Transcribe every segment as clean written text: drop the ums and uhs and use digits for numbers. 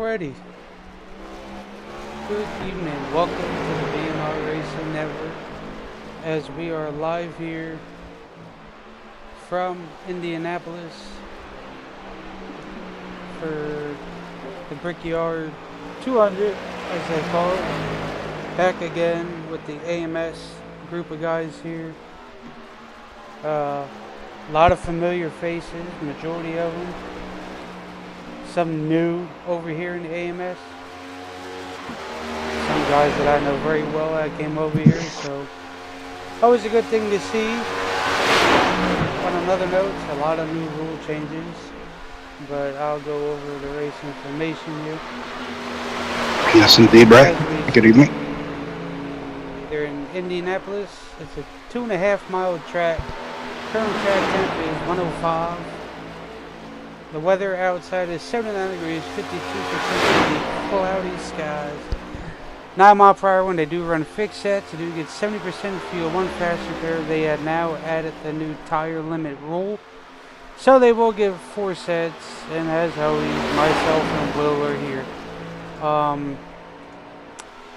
Alrighty. Good evening. Welcome to the BMR Racing Network as we are live here from Indianapolis for the Brickyard 200, as they call it. Back again with the AMS group of guys here. A lot of familiar faces, majority of them. Some new over here in the AMS. Some guys that I know very well that came over here, so always a good thing to see. On another note, a lot of new rule changes, but I'll go over the race information here. Yes, indeed, Brian. Good evening. They're in Indianapolis. It's a 2.5 mile track. Current track temp is 105. The weather outside is 79 degrees, 52% cloudy skies. 9 mile per hour when they do run fixed sets. They do get 70% fuel, one faster pair. They have now added the new tire limit rule. So they will give 4 sets, and as always, myself and Will are here.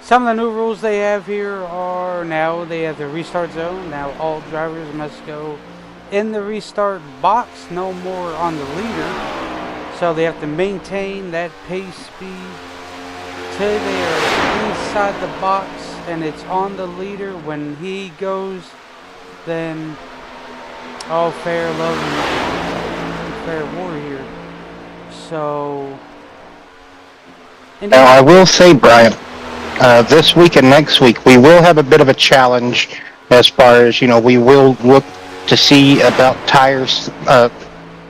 Some of the new rules they have here are now they have the restart zone. Now all drivers must go in the restart box, no more on the leader. So they have to maintain that pace speed till they are inside the box and it's on the leader. When he goes, then all fair, love, and fair war here. So Now, I will say, Brian, this week and next week, we will have a bit of a challenge as far as, we will look to see about tires,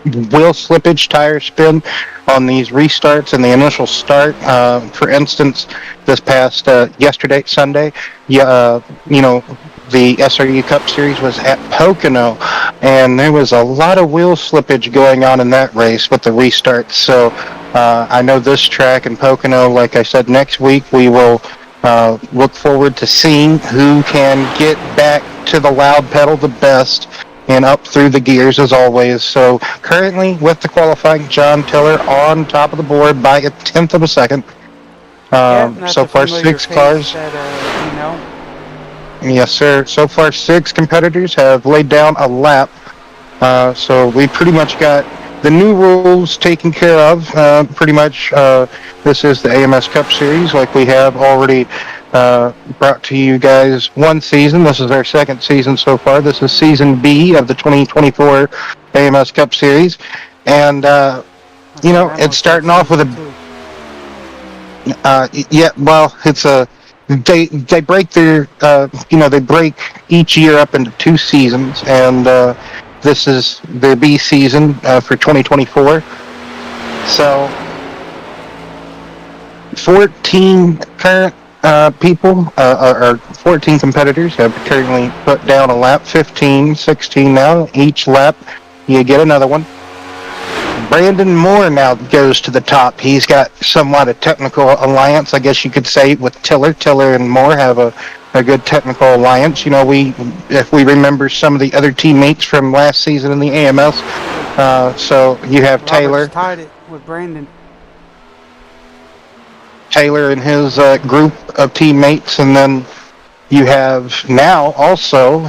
wheel slippage, tire spin on these restarts and the initial start. For instance, this past yesterday, Sunday, the SRU Cup Series was at Pocono, and there was a lot of wheel slippage going on in that race with the restarts. So I know this track in Pocono, like I said, next week we will look forward to seeing who can get back to the loud pedal the best and up through the gears as always. So currently with the qualifying, John Tiller on top of the board by 1/10 of a second. So far 6 cars. Yes, sir. So far 6 competitors have laid down a lap. So we pretty much got the new rules taken care of. Pretty much this is the AMS Cup Series like we have already brought to you guys one season. This is our second season so far. This is season B of the 2024 AMS Cup Series. And, it's starting off with it's a, they break their, they break each year up into 2 seasons. And this is the B season for 2024. So 14 current people, or 14 competitors have currently put down a lap. 15, 16 now. Each lap you get another one. Brandon Moore now goes to the top. He's got somewhat a technical alliance, I guess you could say, with Tiller. Tiller and Moore have a good technical alliance. If we remember some of the other teammates from last season in the AMS, so you have Taylor. Tied it with Brandon. Taylor and his group of teammates, and then you have now also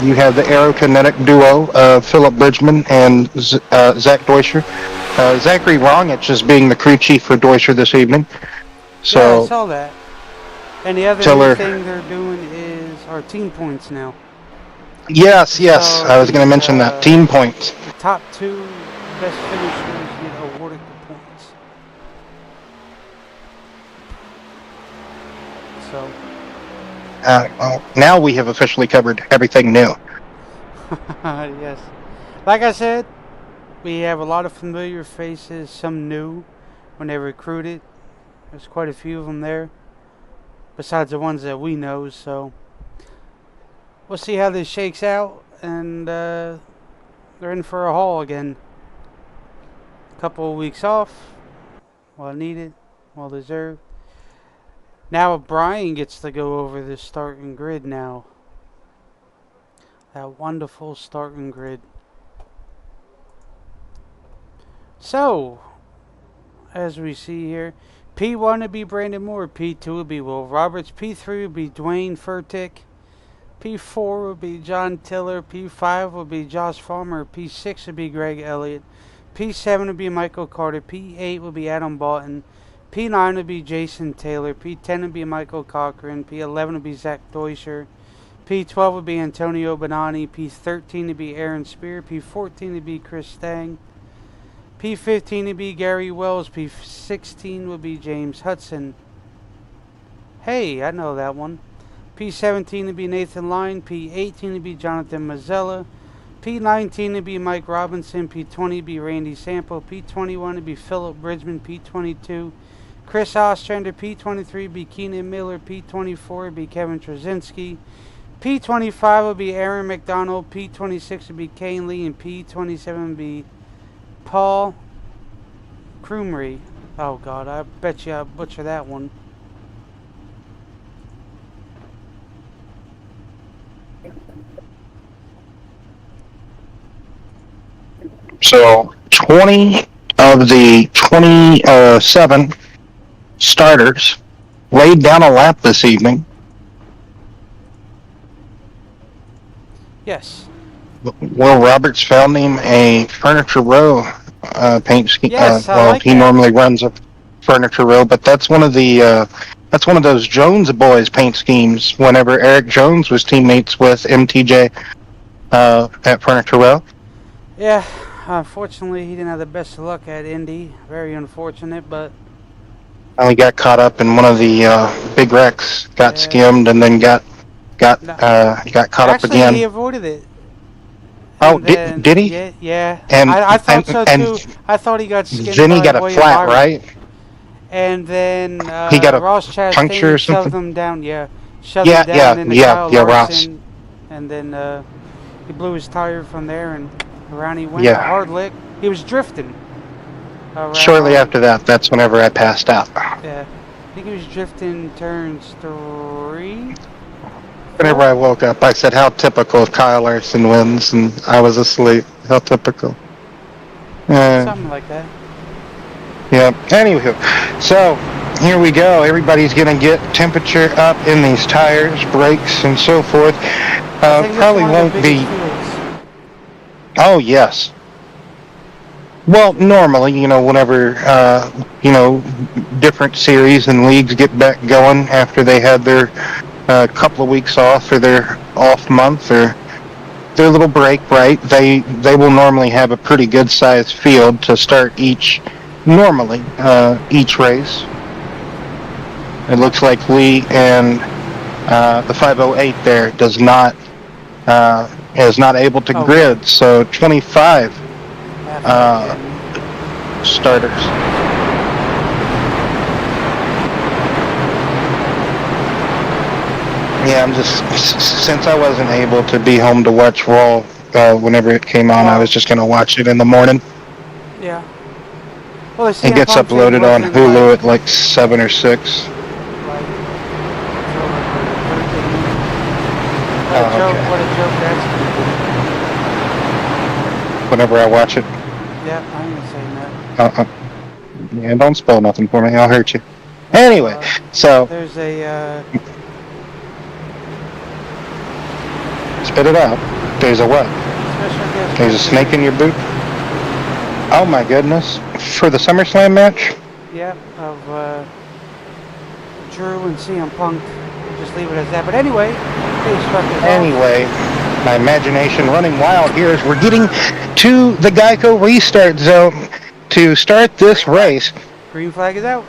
you have the aerokinetic duo of Philip Bridgman and Zach Deuscher. Zachary Rongich is being the crew chief for Deuscher this evening. So yeah, I saw that. And the other thing they're doing is our team points now. Yes, so I was going to mention that. Team points. The top 2 best finishers get awarded the points. So now we have officially covered everything new. Yes. Like I said, we have a lot of familiar faces, some new when they recruited. There's quite a few of them there, besides the ones that we know. So we'll see how this shakes out, and they're in for a haul again. A couple of weeks off, well needed, well deserved. Now Brian gets to go over the starting grid now. That wonderful starting grid. So, as we see here, P1 would be Brandon Moore. P2 would be Will Roberts. P3 would be Dwayne Furtick. P4 would be John Tiller. P5 would be Josh Farmer. P6 would be Greg Elliott. P7 would be Michael Carter. P8 would be Adam Boughton. P9 would be Jason Taylor. P10 would be Michael Cochran. P11 would be Zach Deuscher. P12 would be Antonio Bonani. P13 would be Aaron Spear. P14 would be Chris Stang. P15 would be Gary Wells. P16 would be James Hudson. Hey, I know that one. P17 would be Nathan Lyon. P18 would be Jonathan Mazzella. P19 would be Mike Robinson. P20 would be Randy Sample. P21 would be Philip Bridgman. P22 Chris Ostrander. P23 would be Keenan Miller. P24 would be Kevin Trzynski. P25 would be Aaron McDonald. P26 would be Kane Lee. And P27 would be Paul Krumrie. Oh God, I bet you I butcher that one. So 20 of the 27 starters laid down a lap this evening. Yes. Will Roberts found him a Furniture Row paint scheme. Yes, I well, like he that. normally runs a Furniture Row, but that's one of those Jones boys paint schemes. Whenever Eric Jones was teammates with MTJ at Furniture Row. Yeah, unfortunately, he didn't have the best of luck at Indy. Very unfortunate, but He got caught up in one of the big wrecks, got skimmed, and then got caught up again. Actually, he avoided it. Oh, And then- did he? Yeah. And I thought so and too. I thought he got skimmed. then he by got a William flat, Byron. right? And then He got a Ross Chastain puncture or shoved something? him down. Yeah, shoved him down into Kyle Larson, and then he blew his tire from there, and around he went. Yeah. A hard lick. He was drifting. Shortly after that, that's whenever I passed out. Yeah, I think he was drifting turns 3. Whenever I woke up, I said, "How typical of Kyle Larson wins," and I was asleep. How typical. Something like that. Yeah. Anywho, so here we go. Everybody's gonna get temperature up in these tires, brakes, and so forth. I think Probably that's one of won't the be. biggest fields. Oh yes. Well, normally, whenever different series and leagues get back going after they had their couple of weeks off or their off month or their little break, right? They will normally have a pretty good sized field to start each race. It looks like Lee and the 508 there is not able to grid, so 25 starters. Yeah, I'm just, since I wasn't able to be home to watch Raw whenever it came on, I was just going to watch it in the morning. Yeah. Well, it gets uploaded on Hulu at like 7 or 6. What a joke that's Whenever I watch it. Yeah, I ain't saying that. Yeah, don't spoil nothing for me. I'll hurt you. Anyway, so there's a spit it out. There's a what? There's a snake in your boot? Oh my goodness. For the SummerSlam match? Yeah, of Drew and CM Punk. We'll just leave it as that. But anyway, my imagination running wild here as we're getting to the Geico restart zone to start this race. Green flag is out.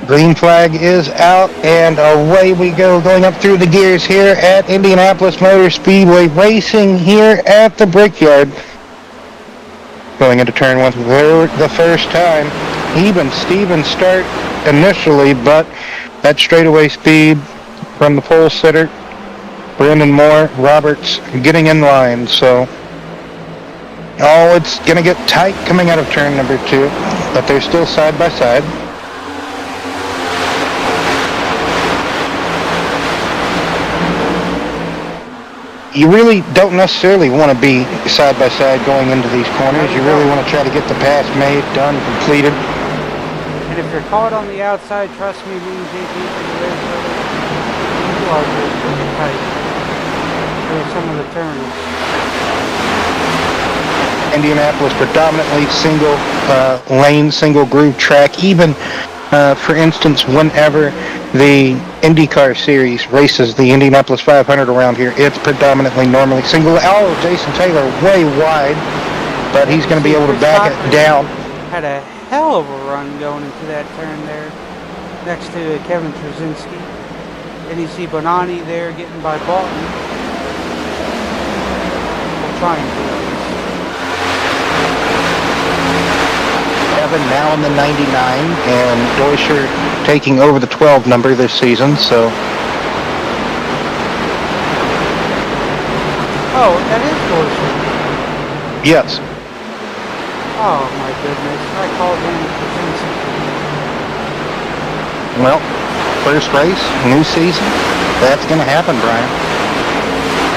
Green flag is out, and away we go, going up through the gears here at Indianapolis Motor Speedway, racing here at the Brickyard. Going into turn 1 for the first time. Even Steven start initially, but that straightaway speed from the pole sitter, Brandon Moore, Roberts getting in line, so it's going to get tight coming out of turn number 2, but they're still side by side. You really don't necessarily want to be side by side going into these corners. You really want to try to get the pass made, done, completed. And if you're caught on the outside, trust me, me and JP for the race, you are just pretty tight through some of the turns. Indianapolis predominantly single lane, single groove track. Even, for instance, whenever the IndyCar Series races the Indianapolis 500 around here, it's predominantly normally single. Oh, Jason Taylor way wide, but he's going to be able to back it down. Had a hell of a run going into that turn there next to Kevin Trzynski. Then you see Bonani there getting by Barton. We're trying to. Evan now in the 99, and Deutscher taking over the 12 number this season, so. Oh, that is Deutscher. Yes. Oh my goodness, I called him Trzynski. Well, first race, new season, that's going to happen, Brian.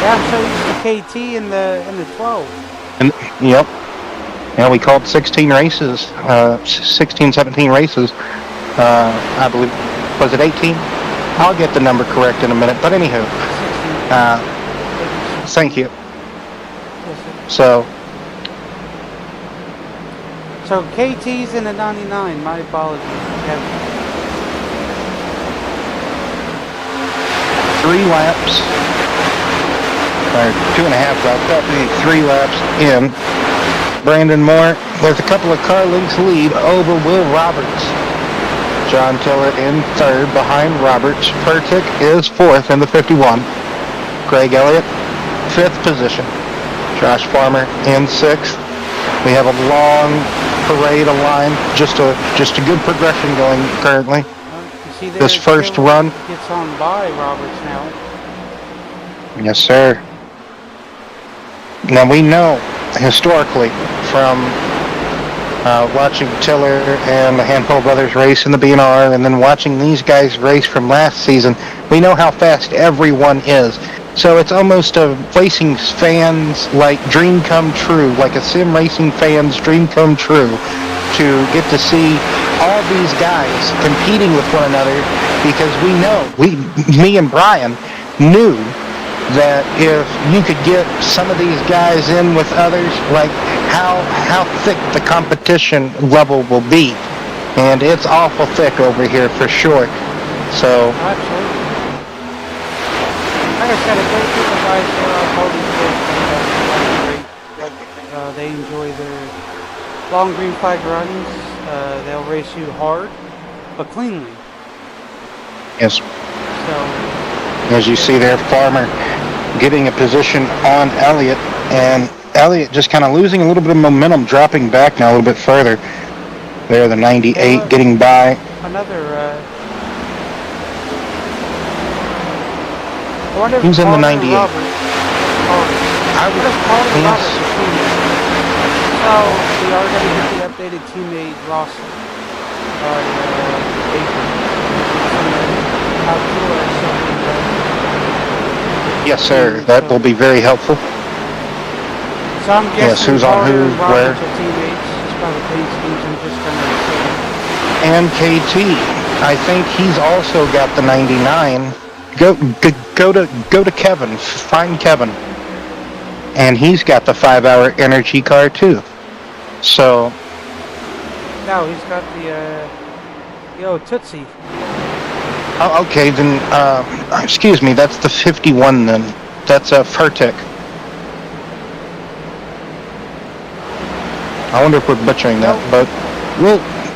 Yeah, I'm so used to KT in the 12. And, yep. Yeah, we called 16 races, 16, 17 races, I believe. Was it 18? I'll get the number correct in a minute, but anywho. Thank you. So KT's in the 99, my apologies. Kevin. 3 laps, or 2.5 laps, probably 3 laps in. Brandon Moore with a couple of car lengths lead over Will Roberts. John Tiller in third behind Roberts. Pertic is fourth in the 51. Craig Elliott, fifth position. Josh Farmer in sixth. We have a long parade of line, just a good progression going currently. You see there, this first run gets on by Roberts now. Yes, sir. Now we know historically from watching Tiller and the Handful Brothers race in the BNR, and then watching these guys race from last season, we know how fast everyone is. So it's almost a racing fans like dream come true, like a sim racing fan's dream come true, to get to see all these guys competing with one another, because me and Brian knew that if you could get some of these guys in with others, like how thick the competition level will be. And it's awful thick over here for sure. So absolutely. Like I said, a great group of guys here are holding great. They enjoy their long green flag runs. They'll race you hard, but cleanly. Yes. So, as you see there, Farmer getting a position on Elliott, and Elliott just kind of losing a little bit of momentum, dropping back now a little bit further. There, the 98 getting by. Another, I wonder if who's in the 98? I would have called him Roberts. So, we are going to get the updated teammate roster. Yes, sir. That will be very helpful. So I'm guessing yes, who's on who, where. And KT, I think he's also got the 99. Go to Kevin. Find Kevin. And he's got the 5-hour energy car too. So. No, he's got the Tootsie. Oh, okay, then, excuse me, that's the 51 then. That's a Furtick. I wonder if we're butchering that, but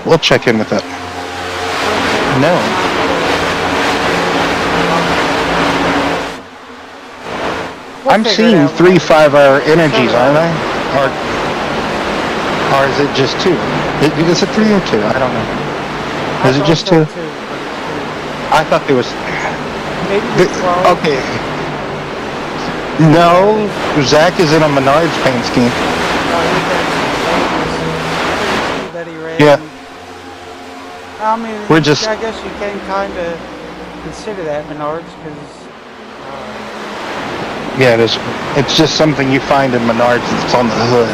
we'll check in with that. No. I'm seeing 3 5-hour energies, aren't I? Or is it just 2? Is it 3 or 2? I don't know. Is it just 2? I thought there was. Maybe 12. Okay. No, Zach is in a Menards paint scheme. Yeah. I mean, we're just. I guess you can kind of consider that Menards because. Yeah, it is. It's just something you find in Menards that's on the hood.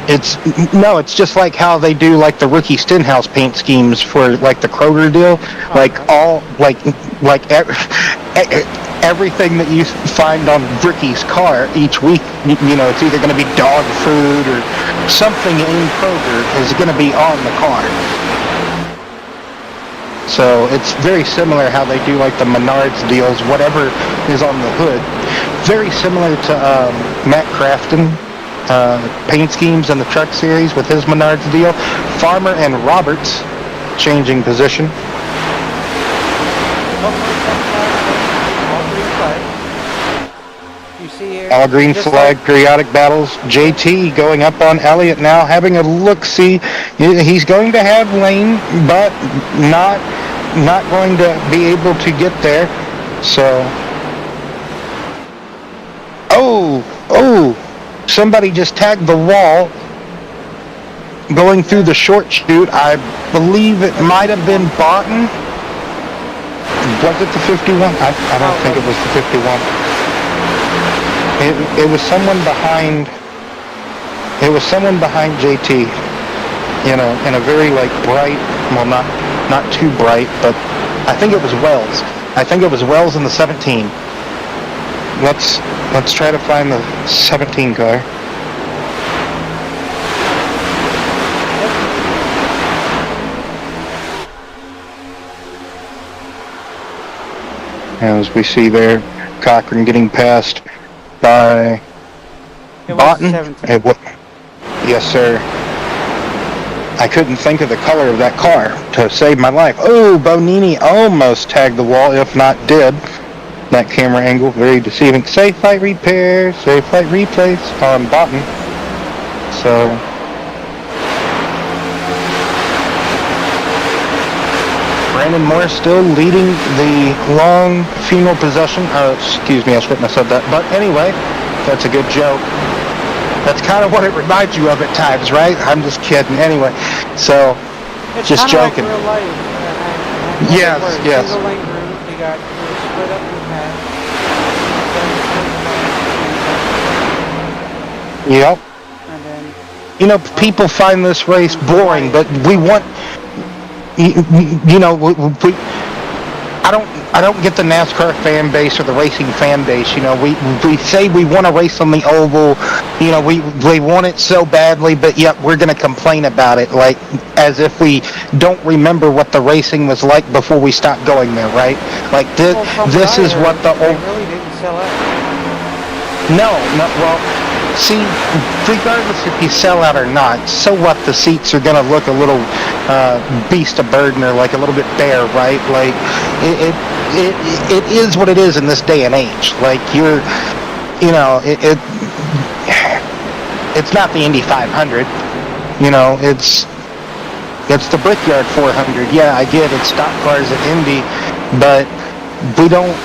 It's no, it's just like how they do like the Rookie Stenhouse paint schemes for like the Kroger deal, like all everything that you find on Ricky's car each week. You know, it's either going to be dog food or something in Kroger is going to be on the car. So it's very similar how they do like the Menards deals, whatever is on the hood. Very similar to Matt Crafton. Paint schemes in the truck series with his Menards deal. Farmer and Roberts changing position. All green flag, periodic battles. JT going up on Elliott now, having a look-see. He's going to have lane, but not going to be able to get there. So, somebody just tagged the wall going through the short chute. I believe it might have been Barton. Was it the 51? I don't think it was the 51. It was someone behind. It was someone behind JT. You know, in a very like bright, well, not too bright, but I think it was Wells. I think it was Wells in the 17. Let's try to find the 17 car. As we see there, Cochran getting passed by Botten. Yes, sir. I couldn't think of the color of that car to save my life. Oh, Bonini almost tagged the wall, if not did. That camera angle, very deceiving. Safe flight repair, safe flight replace on Botten. So, Brandon Moore still leading the long funeral possession. Excuse me, I shouldn't have said that. But anyway, that's a good joke. That's kind of what it reminds you of at times, right? I'm just kidding. Anyway, so, it's just joking. Like real life. Yes, yes. Single lane route, they got split up in half. Yep. And then, you know, people find this race boring, but we want, you know, I don't get the NASCAR fan base or the racing fan base. You know, we say we want to race on the oval. You know, we want it so badly, but yet we're going to complain about it, like as if we don't remember what the racing was like before we stopped going there, right? Like this is what the old. They really didn't sell out. No, well, see, regardless if you sell out or not, so what? The seats are going to look a little beast of burden or like a little bit bare, right? Like it is what it is in this day and age. Like you know, it's not the Indy 500. You know, it's the Brickyard 400. Yeah, I get it. Stock cars at Indy, but we don't.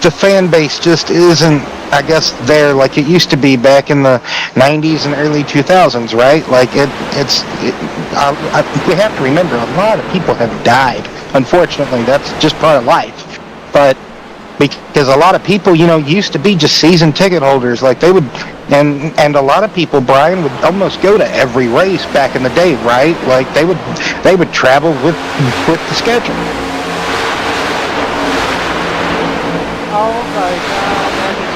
The fan base just isn't, I guess, there like it used to be back in the 90s and early 2000s, right? Like we have to remember a lot of people have died. Unfortunately, that's just part of life. But because a lot of people, you know, used to be just season ticket holders, like they would, and a lot of people, Brian, would almost go to every race back in the day, right? Like they would travel with the schedule. Oh my God, that is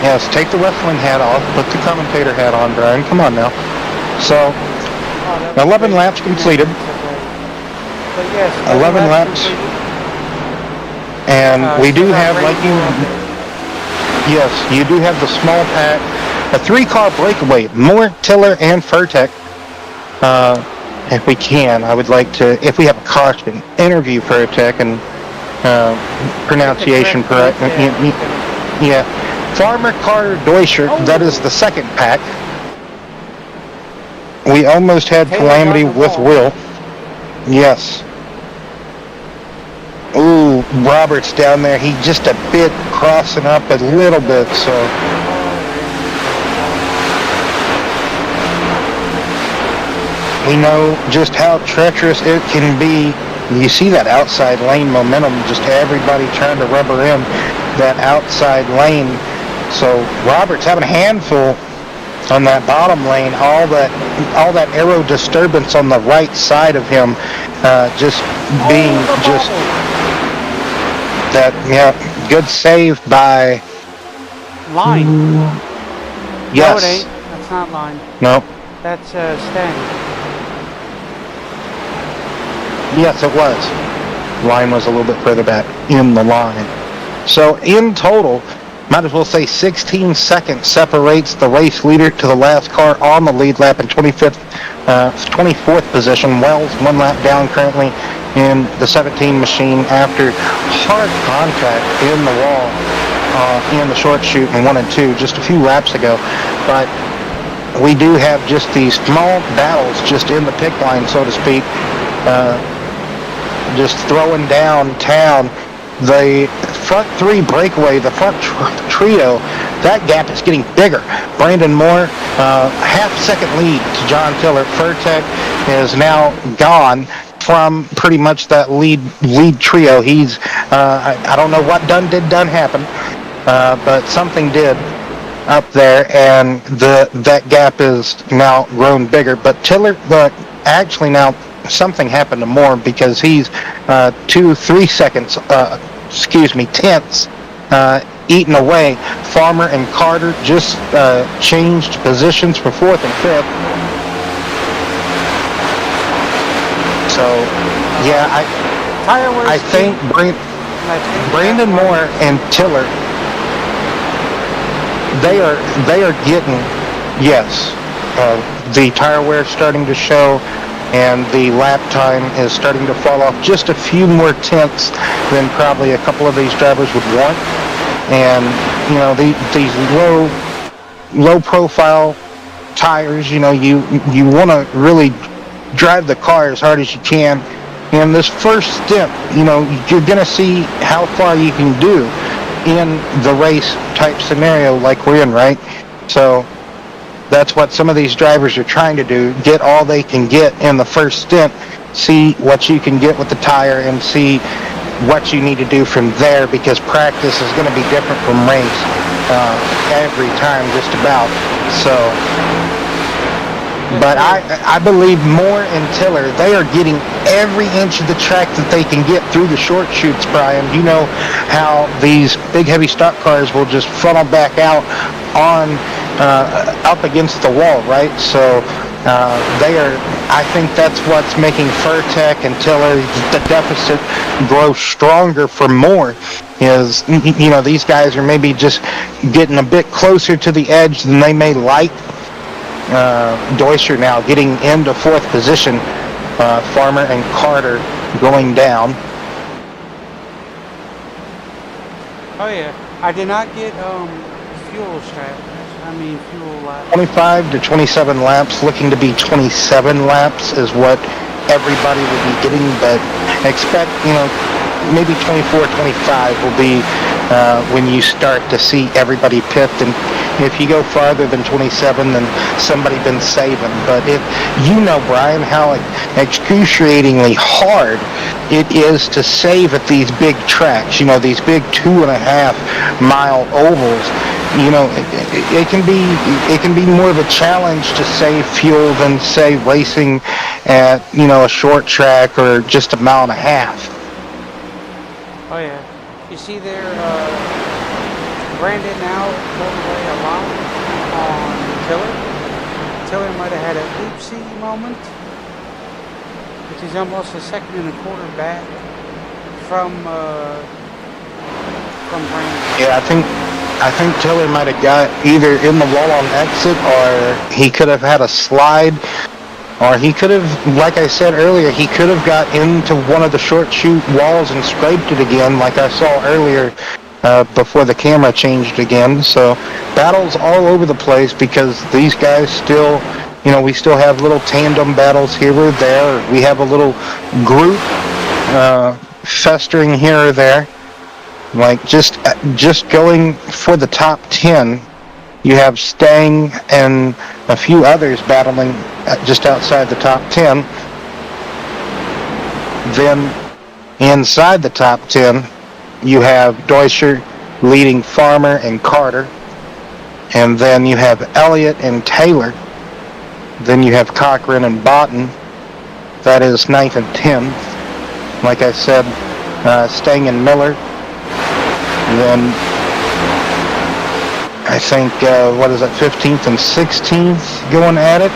Yes, take the wrestling hat off, put the commentator hat on, Brian. Come on now. So, 11 laps completed. But yes, 11 laps. And we do have, like yes, you do have the small pack, a 3-car breakaway, Moore, Tiller, and Furtek. If we can, I would like to, if we have a caution, interview Furtek and pronunciation correct. Yeah. Farmer, Carter, Deutscher, that is the second pack. We almost had calamity with Will. Yes. Ooh, Roberts down there. He just a bit crossing up a little bit, so. We know just how treacherous it can be. You see that outside lane momentum, just everybody trying to rubber in that outside lane. So Robert's having a handful on that bottom lane. All that aero disturbance on the right side of him, just being just that. Yeah, good save by Line. Yes. No, it ain't. That's not Line. No. That's Stang. Yes, it was. Line was a little bit further back in the line. So in total, might as well say 16 seconds separates the race leader to the last car on the lead lap in 24th position. Wells 1 lap down currently in the 17 machine after hard contact in the wall in the short chute in 1 and 2 just a few laps ago. But we do have just these small battles just in the pick line, so to speak, just throwing downtown. The front 3 breakaway, the front trio, that gap is getting bigger. Brandon Moore, half-second lead to John Tiller. Furtek is now gone from pretty much that lead trio. He's, I don't know what done happen, but something did up there, and that gap is now grown bigger. But Tiller, actually now, something happened to Moore because he's 2-3 seconds, tenths eaten away. Farmer and Carter just changed positions for 4th and 5th. So, yeah, I think Brandon Moore and Tiller, they are getting, yes, the tire wear starting to show, and the lap time is starting to fall off just a few more tenths than probably a couple of these drivers would want. And, you know, these low profile tires, you know, you want to really drive the car as hard as you can. And this first stint, you know, you're going to see how far you can do in the race type scenario like we're in, right? So that's what some of these drivers are trying to do, get all they can get in the first stint, see what you can get with the tire, and see what you need to do from there, because practice is going to be different from race every time, just about. So, but I believe Moore and Tiller, they are getting every inch of the track that they can get through the short chutes, Brian. You know how these big heavy stock cars will just funnel back out on up against the wall, right? So I think that's what's making Furtek and Tiller, the deficit grow stronger for Moore, is, you know, these guys are maybe just getting a bit closer to the edge than they may like. Deuscher now getting into 4th position, Farmer and Carter going down. Oh yeah, I did not get fuel laps. 25 to 27 laps, looking to be 27 laps is what everybody will be getting, but expect, you know, maybe 24, 25 will be when you start to see everybody pit. And if you go farther than 27, then somebody been saving. But if you know, Brian, how excruciatingly hard it is to save at these big tracks, you know, these big 2.5-mile ovals. You know, it can be more of a challenge to save fuel than, say, racing at, you know, a short track or just a mile and a half. Oh yeah, you see there, Brandon now pulled away a lot on Tiller. Tiller might have had an oopsie moment, which is almost a 1.25 seconds back from Brandon. Yeah, I think Tiller might have got either in the wall on exit, or he could have had a slide, or he could have, like I said earlier, he could have got into one of the short chute walls and scraped it again, like I saw earlier before the camera changed again. So battles all over the place, because these guys still, you know, we still have little tandem battles here or there. We have a little group festering here or there. Like just going for the top 10, you have Stang and a few others battling just outside the top 10. Then inside the top 10, you have Deuscher leading Farmer and Carter. And then you have Elliott and Taylor. Then you have Cochran and Botten. That is 9th and 10th. Like I said, Stang and Miller. And then I think, 15th and 16th going at it.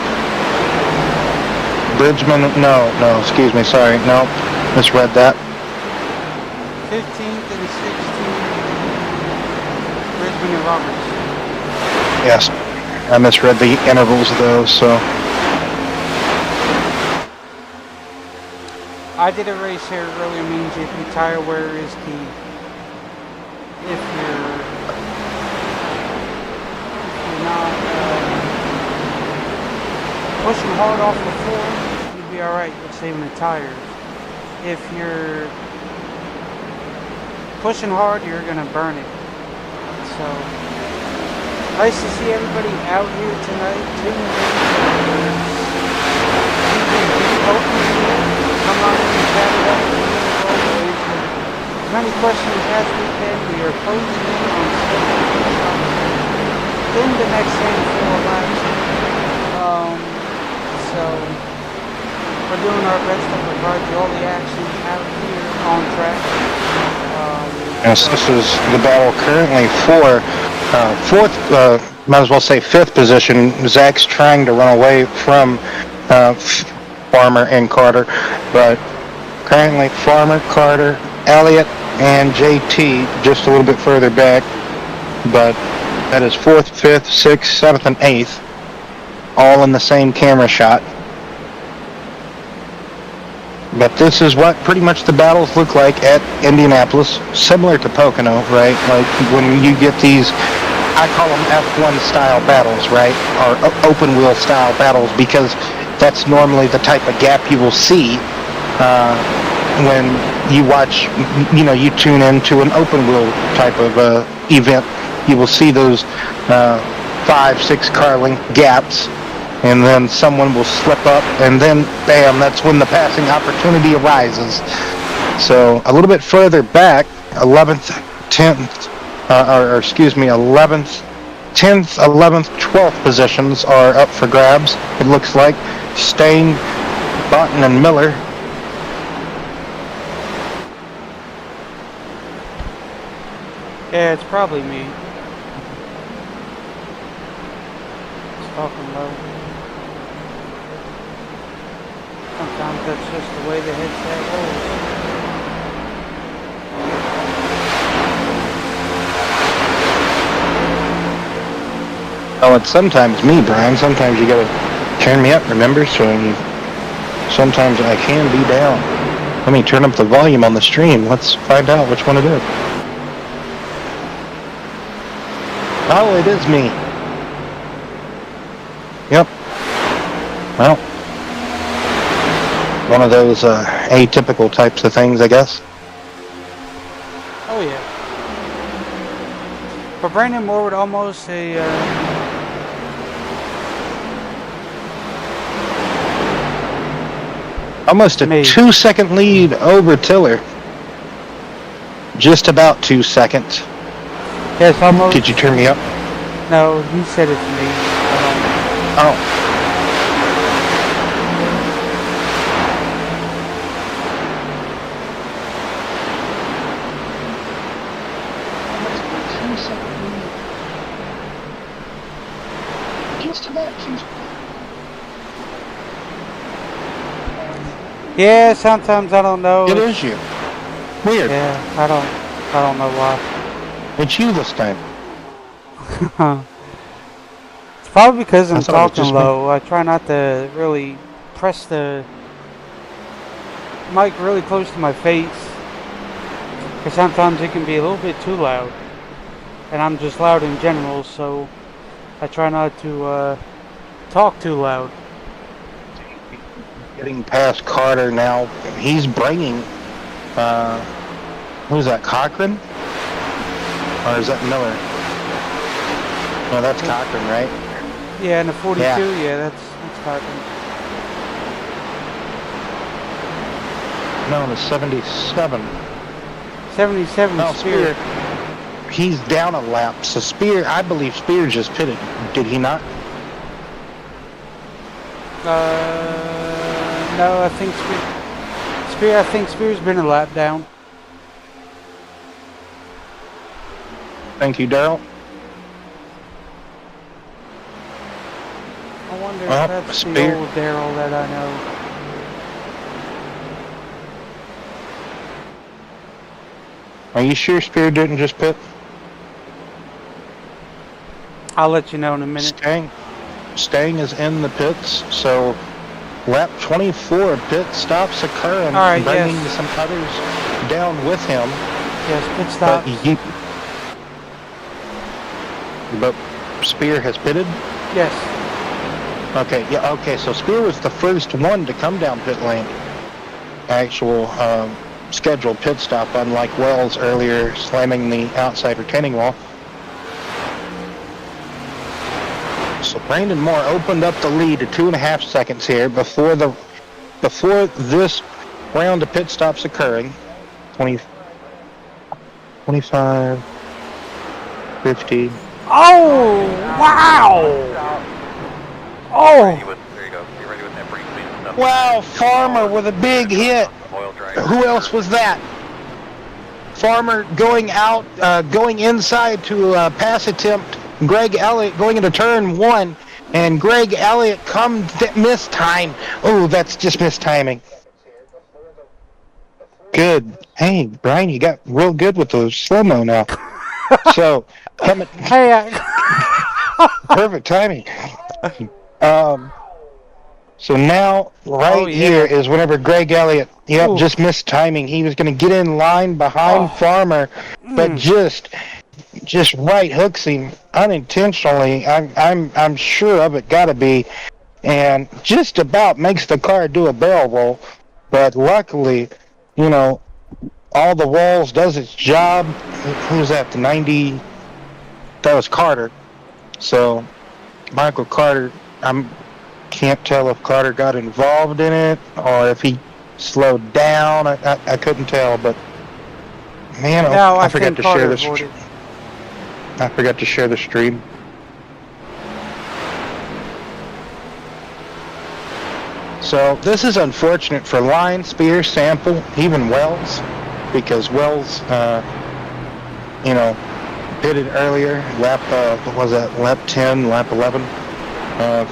Bridgman, no, excuse me, sorry, no, misread that. 15th and 16th, Bridgman and Roberts. Yes, I misread the intervals of those, so. I did a race here earlier, means if your tire wear is key. If you're not pushing hard off the floor, you'd be alright with saving the tires. If you're pushing hard, you're going to burn it. So, nice to see everybody out here tonight. Come on in Saturday. As many questions as we can. We are closing in on 7 in the next handful of laps. So we're doing our best to provide you all the action out here on track. Yes, this is the battle currently for might as well say 5th position. Zach's trying to run away from Farmer and Carter, but currently Farmer, Carter, Elliott, and JT just a little bit further back, but that is 4th, 5th, 6th, 7th, and 8th, all in the same camera shot. But this is what pretty much the battles look like at Indianapolis, similar to Pocono, right? Like when you get these, I call them F1 style battles, right? Or open wheel style battles, because that's normally the type of gap you will see when you watch, you tune into an open wheel type of event. You will see those 5-6 car length gaps, and then someone will slip up, and then bam, that's when the passing opportunity arises. So a little bit further back, 11th, 10th, 11th, 10th, 11th, 12th positions are up for grabs. It looks like Stang, Botten, and Miller. Yeah, it's probably me. It's talking low. Sometimes that's just the way the headset rolls. Oh, it's sometimes me, Brian. Sometimes you gotta turn me up, remember? So sometimes I can be down. Let me turn up the volume on the stream. Let's find out which one it is. Oh, it is me. Yep. Well, one of those atypical types of things, I guess. Oh yeah. But Brandon Moore would almost say almost a 2-second lead over Tiller. Just about 2 seconds. yes, almost. Did you turn me up? No, he said it to me. Oh. Yeah, sometimes I don't know. It is you. Weird. Yeah, I don't know why. It's you this time. It's probably because I'm I thought it was talking just low. I try not to really press the mic really close to my face, because sometimes it can be a little bit too loud, and I'm just loud in general, so I try not to talk too loud. Getting past Carter now. He's bringing, who's that, Cochran? Or is that Miller? No, that's Cochran, right? Yeah, in the 42, yeah, that's Cochran. No, the 77. 77 No, Spear. he's down a lap. So I believe Spear just pitted. Did he not? No, I think Spear's been a lap down. Thank you, Daryl. I wonder if Well, that's Spear. the old Daryl that I know. Are you sure Spear didn't just pit? I'll let you know in a minute. Stang is in the pits, so lap 24 pit stops occurring, All right, bringing yes. some others down with him. Yes, pit stop. But Spear has pitted? Yes. Okay, yeah, okay, so Spear was the first one to come down pit lane. Actual scheduled pit stop, unlike Wells earlier slamming the outside retaining wall. So Brandon Moore opened up the lead to 2.5 seconds here before this round of pit stops occurring. 20, 25, 50. Oh, wow! Oh! There you go. You're ready with that brake clean stuff. Wow, Farmer with a big hit. Oil drag. Who else was that? Farmer going out, going inside to pass attempt. Greg Elliott going into turn 1, and Greg Elliott missed time. Oh, that's just missed timing. Good. Hey, Brian, you got real good with the slow-mo now. So, coming. Hey, Perfect timing. So now, here is whenever Greg Elliott, just missed timing. He was going to get in line behind Farmer, but just right hooks him unintentionally. I'm sure of it. Got to be, and just about makes the car do a barrel roll. But luckily, all the walls does its job. Who was that? The 90. That was Carter. So Michael Carter. Can't tell if Carter got involved in it or if he slowed down. I couldn't tell, but man, I forgot to share this. I forgot to share the stream. So this is unfortunate for Line, Spear, Sample, even Wells, because Wells, pitted earlier, lap, what was that, lap 10, lap 11,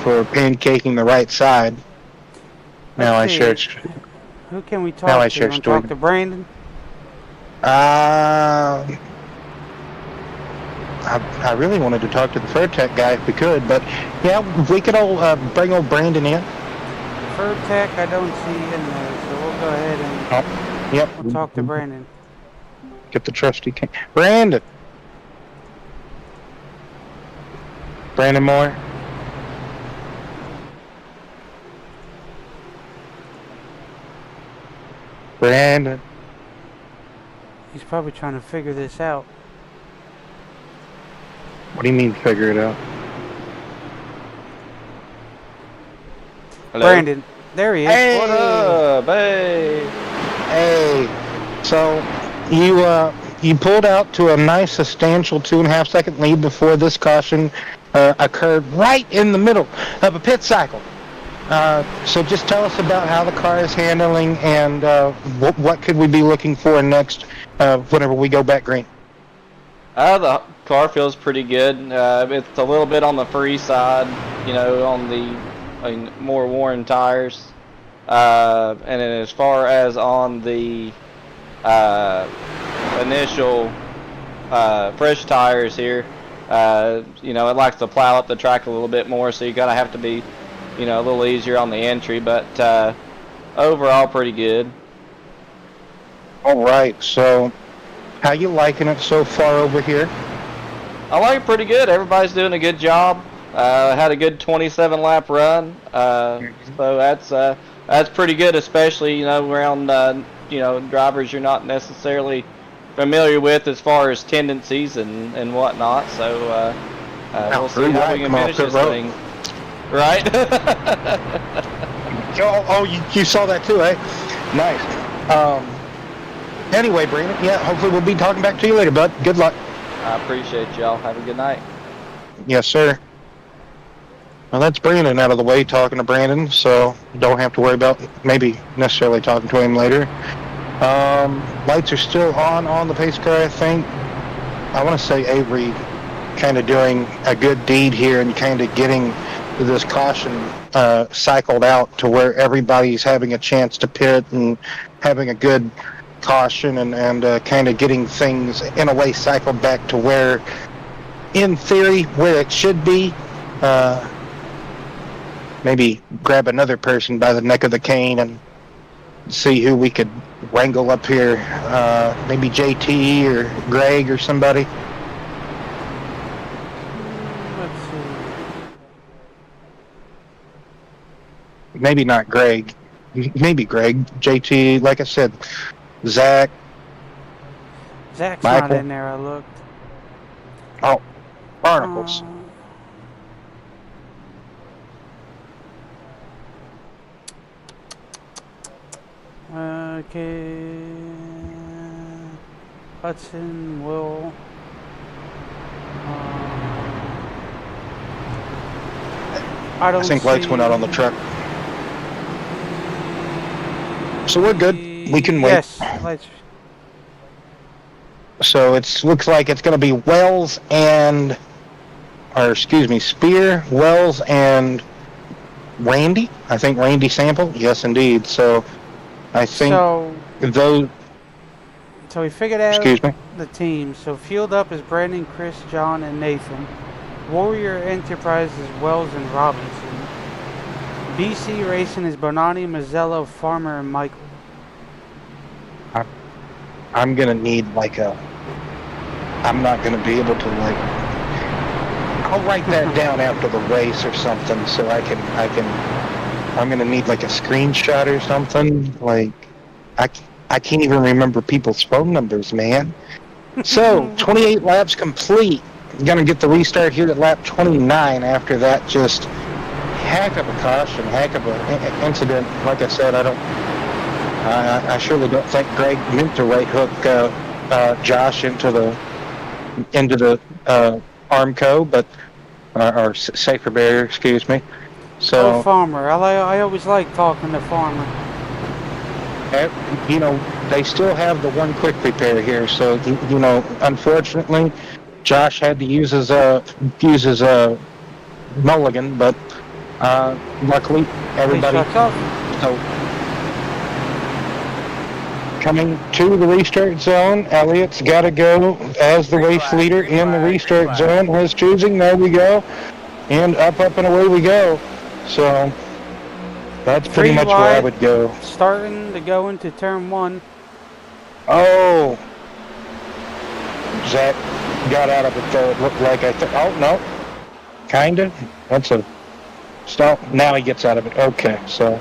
for pancaking the right side. Now I shared. Who can we talk to? You want to talk to Brandon? I really wanted to talk to the Furtech guy if we could, but yeah, we could all bring old Brandon in. Furtech, I don't see in there, so we'll go ahead and we'll talk to Brandon. Get the trusty king. Brandon Moore. Brandon. He's probably trying to figure this out. What do you mean figure it out? Hello? Brandon, there he is. Hey! What up? Hey! Hey! So, you pulled out to a nice substantial 2.5 second lead before this caution occurred right in the middle of a pit cycle. So just tell us about how the car is handling and what could we be looking for next whenever we go back green. The car feels pretty good. It's a little bit on the free side, on the more worn tires. And then as far as on the initial fresh tires here, it likes to plow up the track a little bit more, so you gotta have to be a little easier on the entry, but overall pretty good. All right, so how you liking it so far over here? I like it pretty good. Everybody's doing a good job. Had a good 27 lap run, so that's pretty good, especially around drivers you're not necessarily familiar with as far as tendencies and whatnot. So we'll see how we can finish this thing. Right? You saw that too, eh? Nice. Anyway, Brandon, hopefully we'll be talking back to you later, bud. Good luck. I appreciate y'all. Have a good night. Yes, sir. Well, that's Brandon out of the way, talking to Brandon, so don't have to worry about maybe necessarily talking to him later. Lights are still on the pace car, I think. I want to say Avery kind of doing a good deed here and kind of getting this caution cycled out to where everybody's having a chance to pit and having a good caution and kind of getting things in a way cycled back to where, in theory, where it should be. Maybe grab another person by the neck of the cane and see who we could wrangle up here. Maybe JT or Greg or somebody. Let's see. Maybe not Greg. Maybe Greg. JT, like I said, Zach. Zach's Michael. not in there, I looked. Oh, Barnacles. Okay. Hudson, Will. I think lights went out on the truck. So we're good. We can wait. Yes, lights. So it looks like it's going to be Wells and, or excuse me, Spear, Wells, and Randy. I think Randy Sample. Yes, indeed. So I think those. So we figured out Excuse me. the team. So field up is Brandon, Chris, John, and Nathan. Warrior Enterprise is Wells and Robinson. BC Racing is Bonani, Mazzello, Farmer, and Michael. I'm gonna need like a. I'm not gonna be able to like. I'll write that down after the race or something, so I can. I'm gonna need like a screenshot or something. Like, I can't even remember people's phone numbers, man. So 28 laps complete. Gonna get the restart here at lap 29. After that, just heck of a caution, heck of an incident. Like I said, I surely don't think Greg meant to right hook Josh into the Armco, but or safer barrier, excuse me. So Farmer. I always like talking to Farmer. You know, they still have the one quick repair here, so you know, unfortunately, Josh had to use his mulligan, but luckily everybody. So coming to the restart zone, Elliot's got to go as the race leader in the restart zone. His choosing, there we go, and up and away we go. So that's pretty much where I would go. Starting to go into turn 1. Oh, Zach got out of it though. It looked like oh no, kinda. That's a stop. Now he gets out of it. Okay, so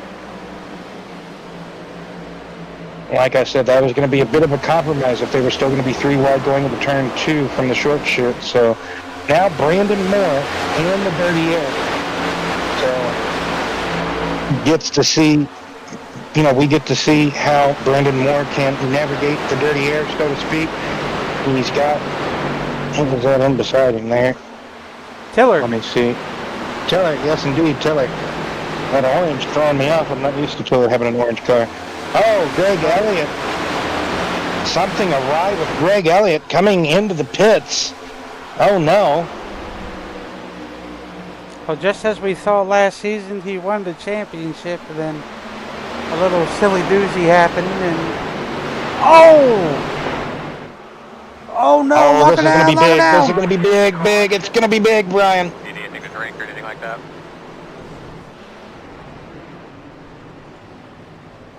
like I said, that was going to be a bit of a compromise if they were still going to be 3 wide going into turn 2 from the short chute. So now Brandon Moore in the dirty air. So gets to see. You know, we get to see how Brandon Moore can navigate the dirty air, so to speak. He's got, what was that in beside him there? Tiller. Let me see. Tiller, yes indeed, Tiller. That orange throwing me off. I'm not used to Tiller having an orange car. Oh, Greg Elliott. Something awry with Greg Elliott coming into the pits. Oh no. Well, just as we thought last season, he won the championship, and then a little silly doozy happened, and oh no! Oh, this is going to be big. This is going to be big. It's going to be big, Brian. Do you need anything to drink or anything like that?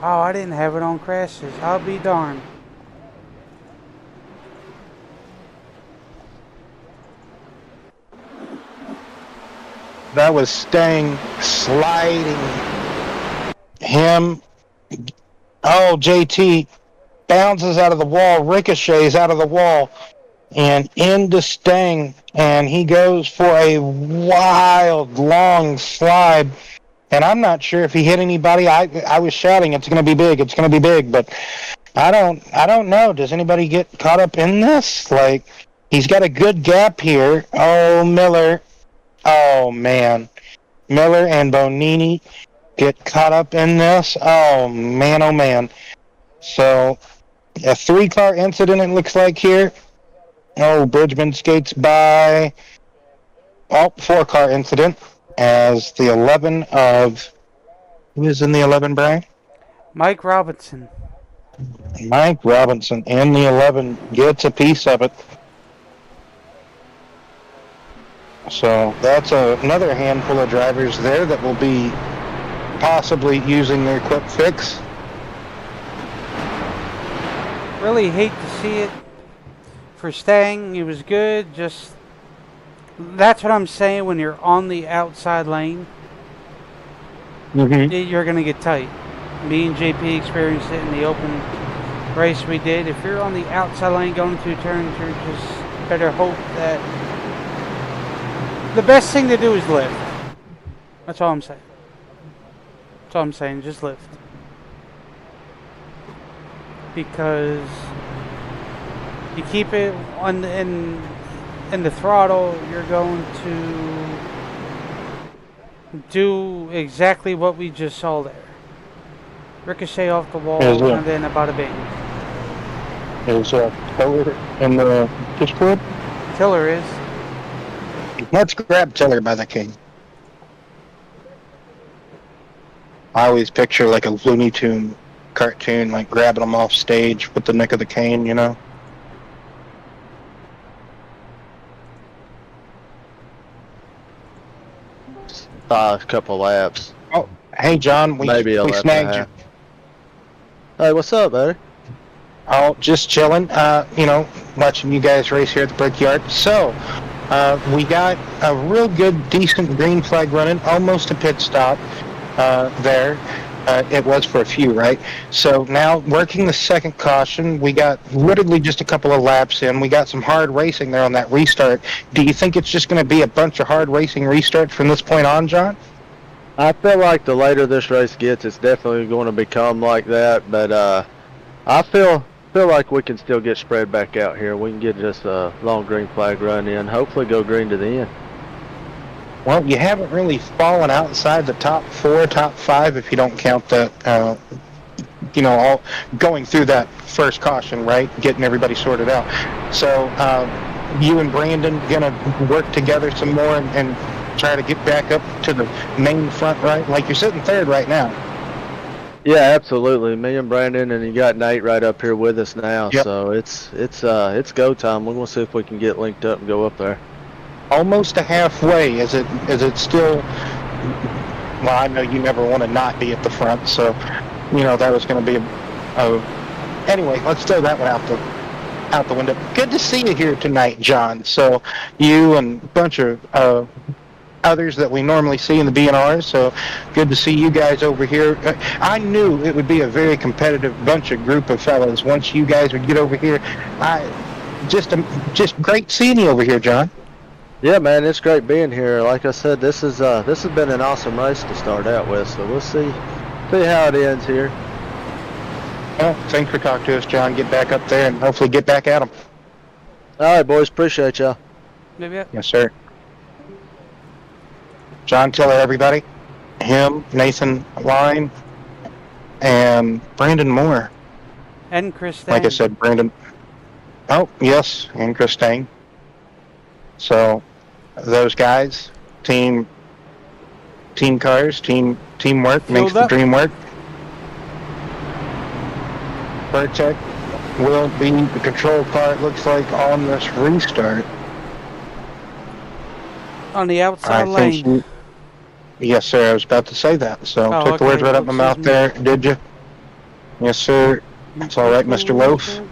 Oh, I didn't have it on crashes. I'll be darned. That was Stang sliding him. Oh, JT bounces out of the wall, ricochets out of the wall, and into Stang, and he goes for a wild, long slide. And I'm not sure if he hit anybody. I was shouting, "It's going to be big! It's going to be big!" But I don't know. Does anybody get caught up in this? Like, He's got a good gap here. Oh, Miller. Oh, man. Miller and Bonini get caught up in this. Oh, man, oh, man. So, a 3-car incident, it looks like here. Oh, Bridgman skates by. Oh, 4-car incident as the 11 of. Who is in the 11, Brian? Mike Robinson. Mike Robinson in the 11 gets a piece of it. So that's another handful of drivers there that will be possibly using their quick fix. Really hate to see it for Stang. He was good. Just that's what I'm saying. When you're on the outside lane, you're gonna get tight. Me and JP experienced it in the open race we did. If you're on the outside lane going through turns, you're just better hope that the best thing to do is lift. That's all I'm saying. That's all I'm saying. Just lift. Because you keep it on in the throttle, you're going to do exactly what we just saw there. Ricochet off the wall, and then about a bing. Is Tiller in the Discord? Tiller is. Let's grab Tiller by the cane. I always picture like a Looney Tune cartoon, like grabbing them off stage with the neck of the cane, you know? A couple laps. Oh, hey, John, we Maybe a lap and a snagged you. half. Hey, what's up, buddy? Oh, just chilling, watching you guys race here at the Brickyard. So, we got a real good, decent green flag running, almost a pit stop there. It was for a few, right? So now, working the second caution, we got literally just a couple of laps in. We got some hard racing there on that restart. Do you think it's just going to be a bunch of hard racing restarts from this point on, John? I feel like the later this race gets, it's definitely going to become like that. But I feel like we can still get spread back out here. We can get just a long green flag run in. Hopefully, go green to the end. Well, you haven't really fallen outside the top 4, top 5, if you don't count that, all going through that first caution, right? Getting everybody sorted out. So, you and Brandon gonna work together some more and try to get back up to the main front, right? Like you're sitting third right now. Yeah, absolutely. Me and Brandon, and you got Nate right up here with us now. Yep. So it's go time. We're gonna see if we can get linked up and go up there. Almost a halfway. Is it still? Well, I know you never want to not be at the front, so that was going to be anyway. Let's throw that one out the window. Good to see you here tonight, John. So you and a bunch of others that we normally see in the BNRs. So good to see you guys over here. I knew it would be a very competitive group of fellas once you guys would get over here. Just great seeing you over here, John. Yeah, man, it's great being here. Like I said, this has been an awesome race to start out with. So we'll see how it ends here. Well, thanks for talking to us, John. Get back up there and hopefully get back at them. All right, boys, appreciate y'all. Maybe. Yes, sir. John Tiller, everybody. Him, Nathan Line, and Brandon Moore. And Chris Stang. Like I said, Brandon. Oh, yes, and Chris Stang. So, those guys, team cars, teamwork makes the dream work. Vertec will be the control car, it looks like, on this restart. On the outside lane. Yes, sir, I was about to say that. So, took the words right out of my mouth there, did you? Yes, sir. It's all right, Mr. Loaf.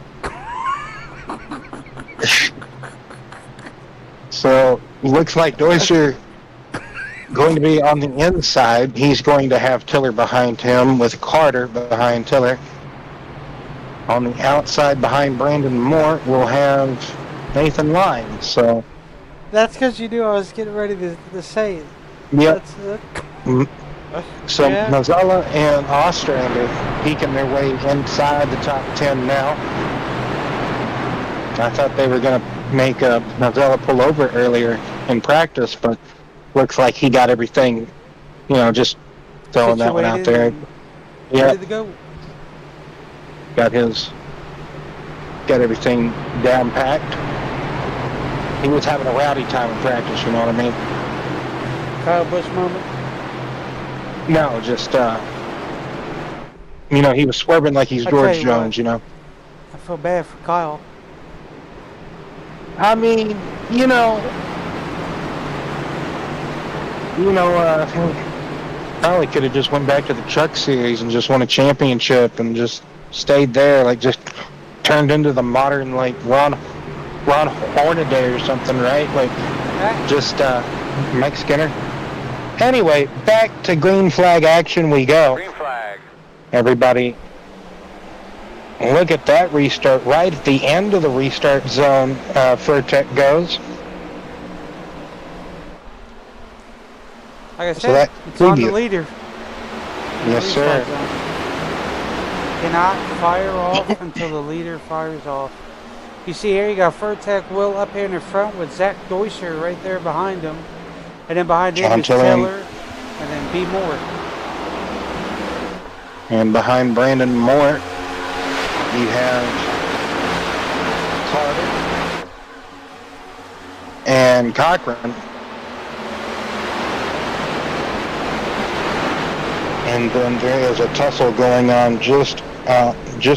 So, looks like Deutscher going to be on the inside. He's going to have Tiller behind him with Carter behind Tiller. On the outside behind Brandon Moore, we'll have Nathan Line. So that's because you knew I was getting ready to say it. Yep. So yeah. Mazzella and Ostrander peeking their way inside the top 10 now. I thought they were going to make Novella pull over earlier in practice, but looks like he got everything, just throwing that one out Situated there. and Yeah, ready to go. got everything down packed. He was having a rowdy time in practice, you know what I mean? Kyle Busch moment. No, just, he was swerving like he's I tell George you what. Jones, I feel bad for Kyle. I mean, probably could have just went back to the Truck Series and just won a championship and just stayed there, like just turned into the modern, like, Ron Hornaday or something, right? Like, just Mike Skinner. Anyway, back to green flag action we go. Green flag. Everybody, look at that restart. Right at the end of the restart zone, Furtek goes. Like I So said, that it's on the preview. leader. Yes, sir. Cannot fire off until the leader fires off. You see here, you got Furtek Will up here in the front with Zach Deuscher right there behind him. And then behind him John is Tiller. Tiller and then B. Moore. And behind Brandon Moore, you have Carter and Cochran. And then there is a tussle going on just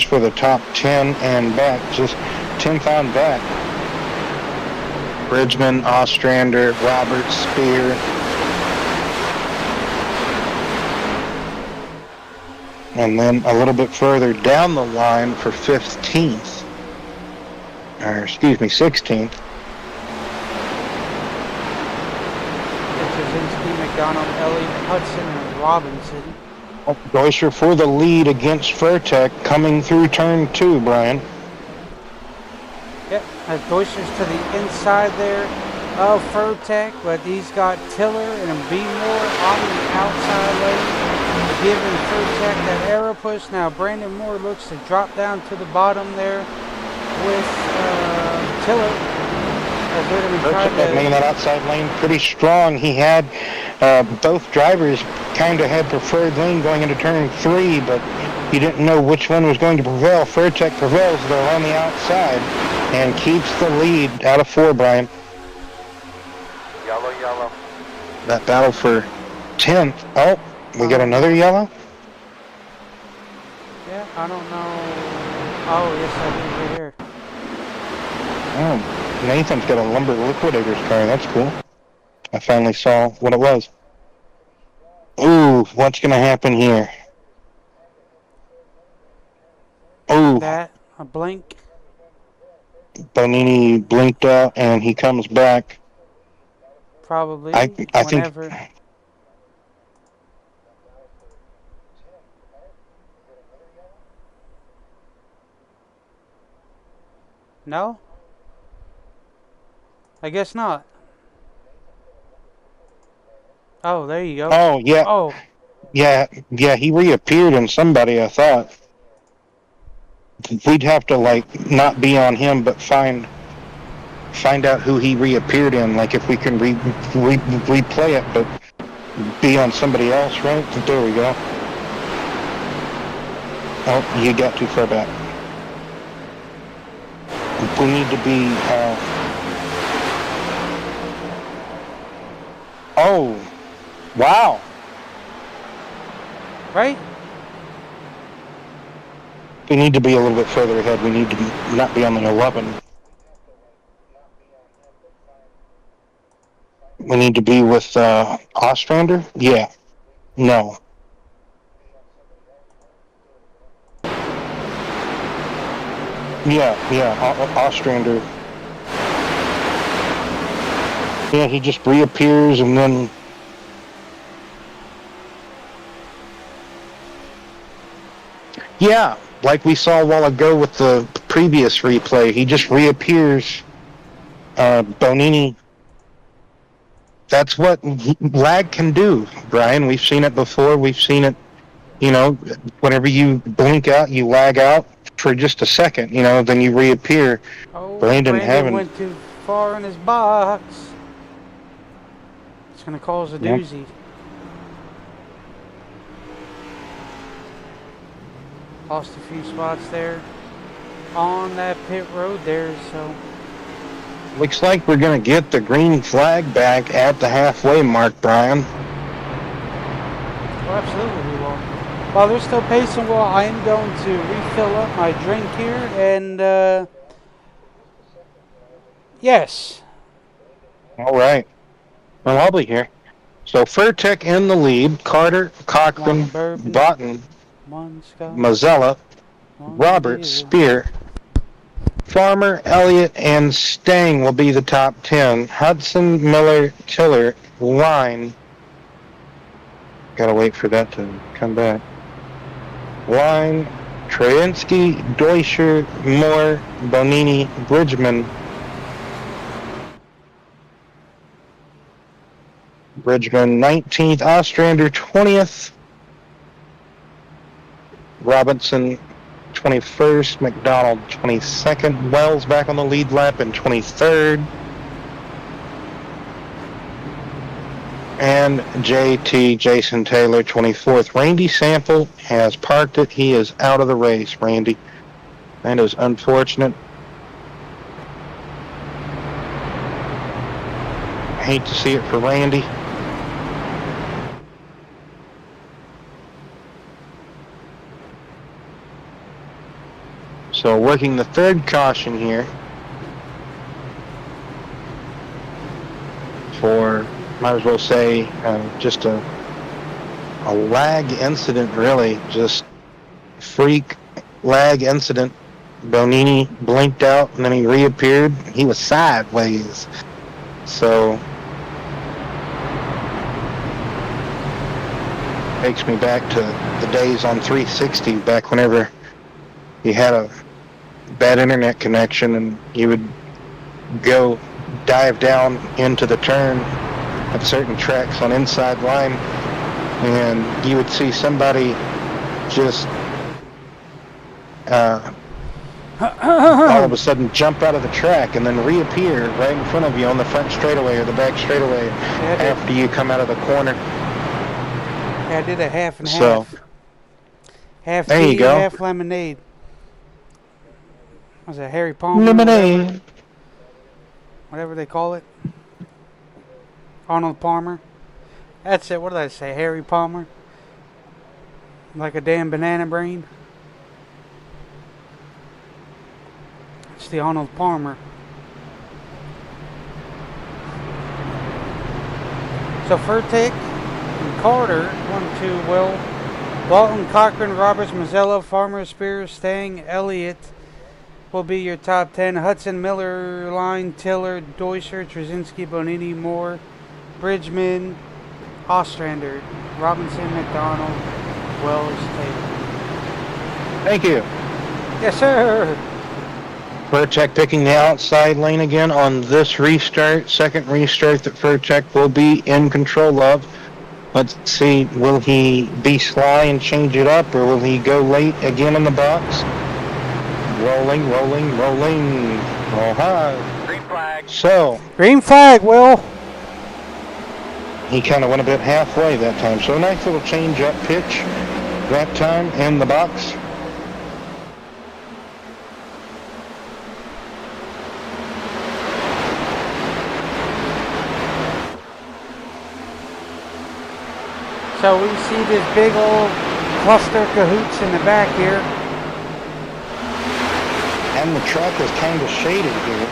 for the top 10 and back, just 10th on back. Bridgman, Ostrander, Roberts, Spear. And then a little bit further down the line for 16th. 16th. Jasinski, McDonald, Elliott, Hudson, and Robinson. Deuscher for the lead against Furtek coming through turn 2, Brian. Yep, Deuscher's to the inside there of Furtek, but he's got Tiller and B. Moore on the outside lane, giving Furtek that arrow push. Now Brandon Moore looks to drop down to the bottom there with Tiller. Furtek making that outside lane pretty strong. He had both drivers kind of had preferred lane going into turn 3, but you didn't know which one was going to prevail. Furtek prevails though on the outside and keeps the lead out of 4, Brian. Yellow. That battle for 10th. Oh, we got another yellow? Yeah, I don't know. Oh, yes, I do right here. Oh, Nathan's got a Lumber Liquidators car. That's cool. I finally saw what it was. Ooh, what's going to happen here? Ooh, That, a blink. Bonini blinked out and he comes back. Probably. I whenever. think. No? I guess not. Oh, there you go. Oh, yeah. Oh, Yeah, he reappeared in somebody, I thought. We'd have to, like, not be on him, but find out who he reappeared in, like if we can replay it, but be on somebody else, right? There we go. Oh, you got too far back. We need to be, oh, wow. right? We need to be a little bit further ahead. We need to not be on the 11. We need to be with Ostrander? Yeah. No. Yeah, Ostrander. Yeah, he just reappears and then... Yeah, like we saw a while ago with the previous replay, he just reappears. Bonini. That's what lag can do, Brian. We've seen it before. We've seen it you know, whenever you blink out, you lag out for just a second, you know, then you reappear. Oh, Brandon Brandon having, went too far in his box. It's going to cause a Yep. doozy. Lost a few spots there on that pit road there, so looks like we're going to get the green flag back at the halfway mark, Brian. well, absolutely we will. While they're still pacing well, I am going to refill up my drink here, and yes. All right. Well, I'll be here. So Furtek in the lead, Carter, Cochran, One bourbon, Botten, one scotch, Mazzella, one Roberts, beer. Spear, Farmer, Elliott, and Stang will be the top 10. Hudson, Miller, Tiller, Line. Gotta wait for that to come back. Line, Trainski, Deutscher, Moore, Bonini, Bridgman. Bridgman 19th, Ostrander 20th, Robinson 21st, McDonald 22nd, Wells back on the lead lap in 23rd, and JT Jason Taylor 24th. Randy Sample has parked it. He is out of the race, Randy. That is unfortunate. Hate to see it for Randy. So working the third caution here for, might as well say, just a lag incident, really. Just freak lag incident. Bonini blinked out and then he reappeared. He was sideways. So takes me back to the days on 360, back whenever you had a bad internet connection and you would go dive down into the turn at certain tracks on inside line and you would see somebody just all of a sudden jump out of the track and then reappear right in front of you on the front straightaway or the back straightaway after you come out of the corner. Yeah, I did a half and So, half. Half there tea, you go. half lemonade. Was it Harry Palmer? Lemonade. Whatever they call it. Arnold Palmer. That's it. What did I say? Harry Palmer? Like a damn banana brain? It's the Arnold Palmer. So Furtick and Carter, 1-2, Will. Walton, Cochran, Roberts, Mazzella, Farmer, Spears, Stang, Elliott will be your top 10. Hudson, Miller, Line, Tiller, Deutscher, Trzynski, Bonini, Moore, Bridgman, Ostrander, Robinson, McDonald, Wells, Taylor. Thank you. Yes, sir. Furtek picking the outside lane again on this restart, second restart that Furtek will be in control of. Let's see, will he be sly and change it up, or will he go late again in the box? Rolling, rolling, rolling. Oh, hi. Green flag. So, Green flag, Will. he kind of went a bit halfway that time. So a nice little change up pitch that time in the box. So we see this big old cluster cahoots in the back here. And the track is kind of shaded here.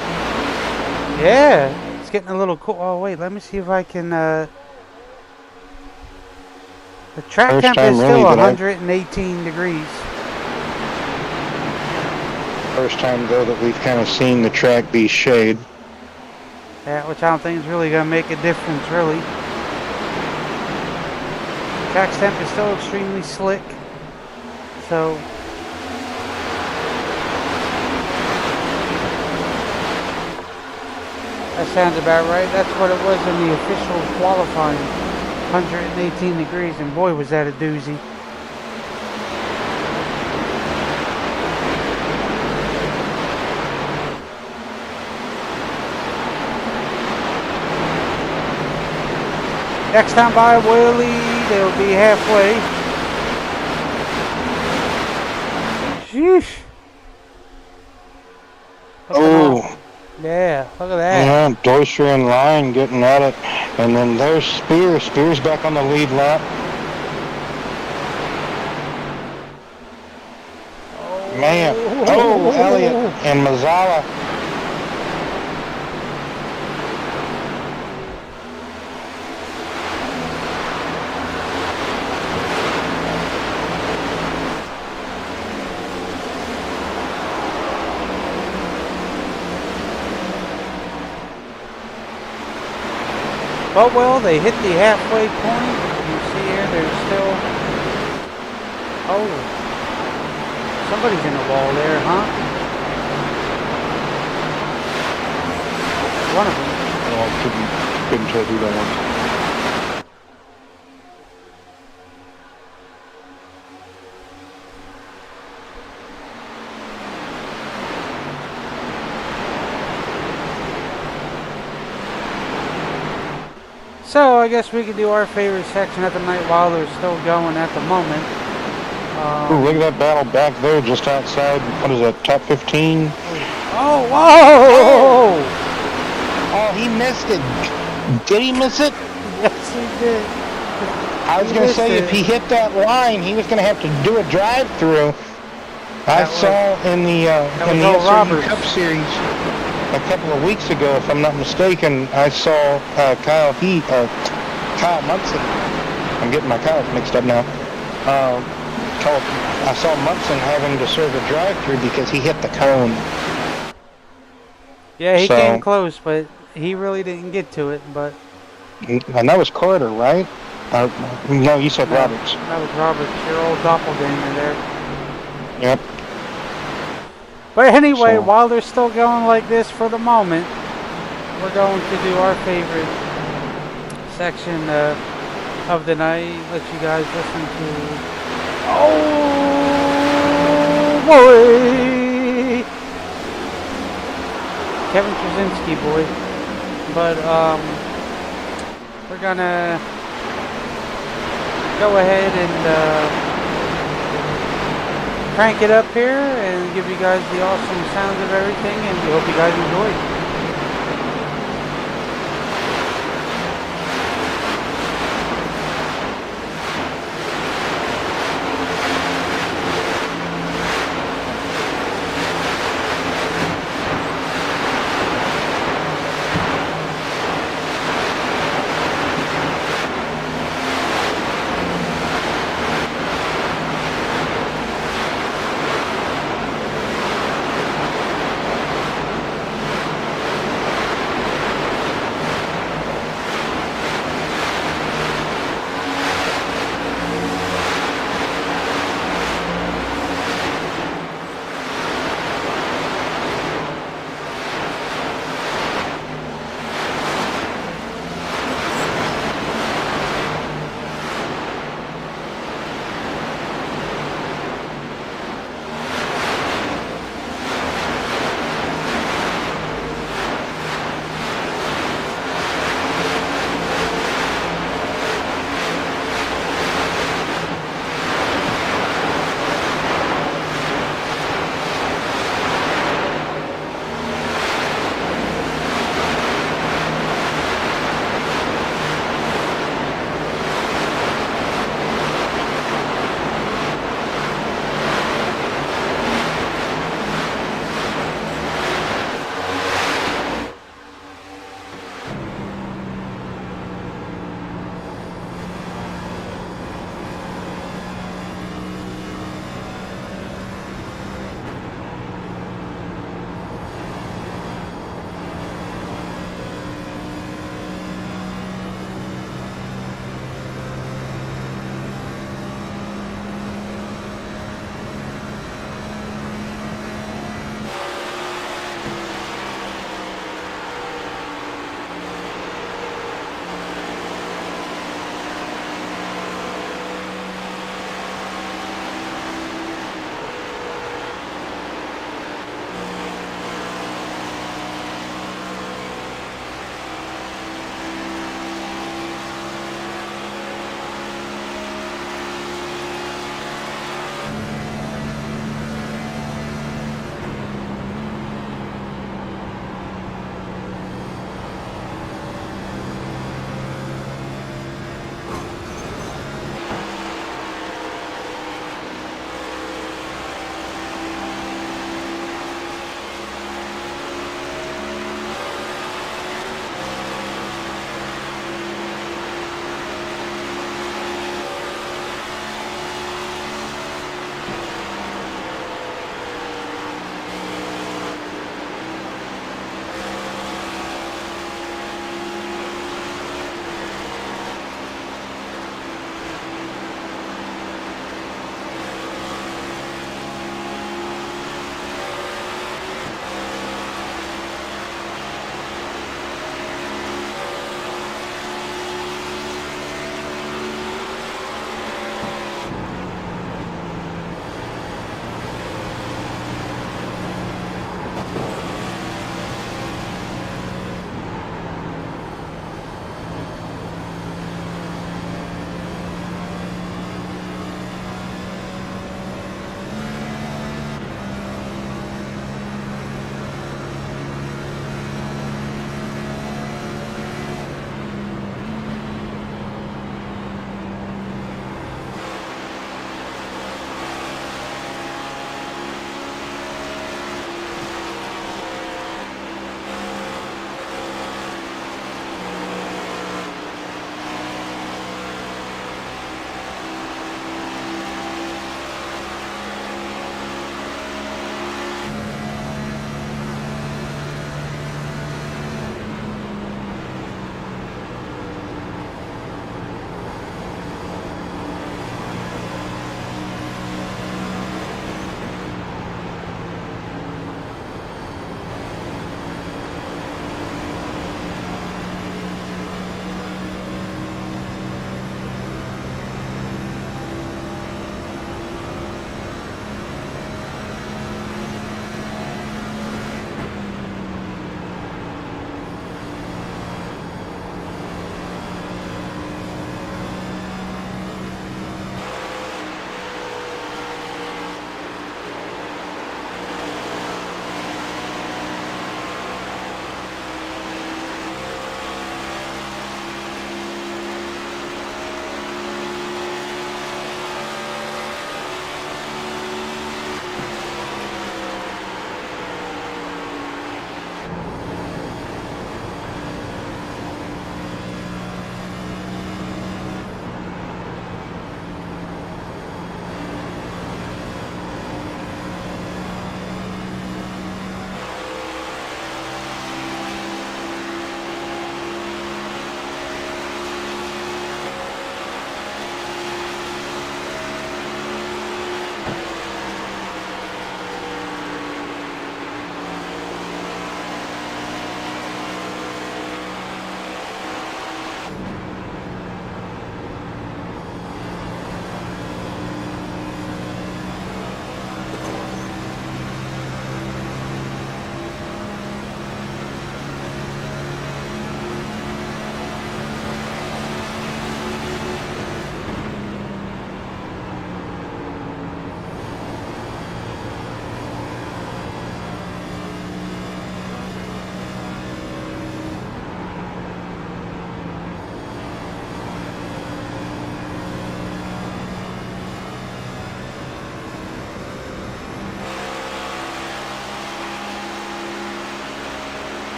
Yeah, it's getting a little cool. Oh wait, let me see if I can. The track First temp time is really still that 118 degrees. First time, though, that we've kind of seen the track be shade. Yeah, which I don't think is really gonna make a difference, really. Track temp is still extremely slick, so. That sounds about right. That's what it was in the official qualifying. 118 degrees, and boy was that a doozy. Next time by Willie, they'll be halfway. Sheesh. Look at Oh, that. Yeah, look at that. yeah, Deutscher in line getting at it. And then there's Spears. Spears back on the lead lap. Man. Oh, Elliott and Mazzala. But well, they hit the halfway point. You see here, there's still. Oh, somebody's in the wall there, huh? One of them. Oh, couldn't tell who that was. So I guess we could do our favorite section at the night while they're still going at the moment. Ooh, look at that battle back there just outside. What is that, top 15? Oh, whoa! Oh, he missed it. Did he miss it? Yes, he did. I was going to say, if he hit that line, he was going to have to do a drive-through. I saw in the SRU Cup Series a couple of weeks ago, if I'm not mistaken, I saw Kyle Munson. I'm getting my Kyles mixed up now. I saw Munson having to serve a drive-through because he hit the cone. Yeah, he came close, but he really didn't get to it. But and that was Carter, right? No, you said Roberts. That was Roberts, your old doppelganger there. Yep. But anyway, while they're still going like this for the moment, we're going to do our favorite section of the night. Let you guys listen to. Oh boy, Kevin Krasinski, boy. But we're gonna go ahead and crank it up here and give you guys the awesome sounds of everything, and we hope you guys enjoy.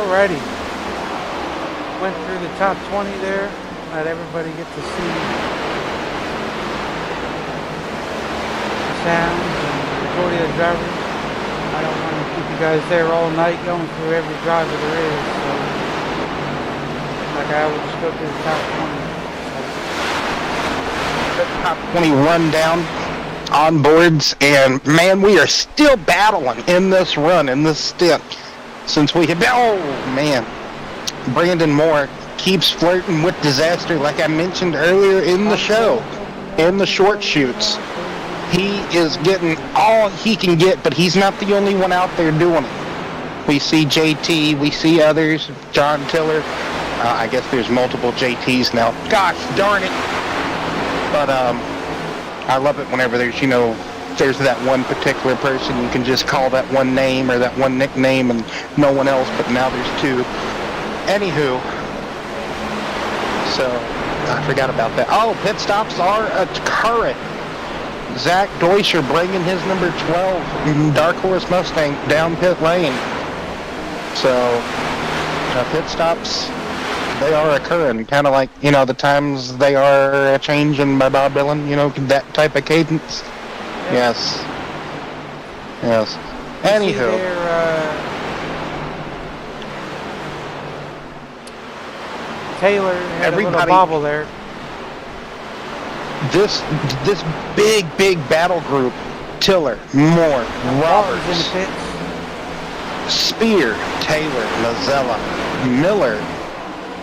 Alrighty. Went through the top 20 there. Let everybody get to see the sounds and the majority of the drivers. I don't want to keep you guys there all night going through every driver there is. So, like I will just go through the top 20. The top 20 rundown on boards, and man, we are still battling in this run, in this stint. Since we have been, oh man, Brandon Moore keeps flirting with disaster, like I mentioned earlier in the show, in the short shoots. He is getting all he can get, but he's not the only one out there doing it. We see JT, we see others, John Tiller. I guess there's multiple JTs now. Gosh darn it. But I love it whenever there's, there's that one particular person you can just call that one name or that one nickname and no one else, but now there's two. Anywho, so I forgot about that. Oh, pit stops are occurring. Zach Deuscher bringing his number 12 Dark Horse Mustang down pit lane. So pit stops, they are occurring, kind of like, the times they are changing by Bob Dylan, that type of cadence. Yes. Anywho. Taylor had a little bobble there. This big battle group: Tiller, Moore, Roberts, Spear, Taylor, Mazzella, Miller,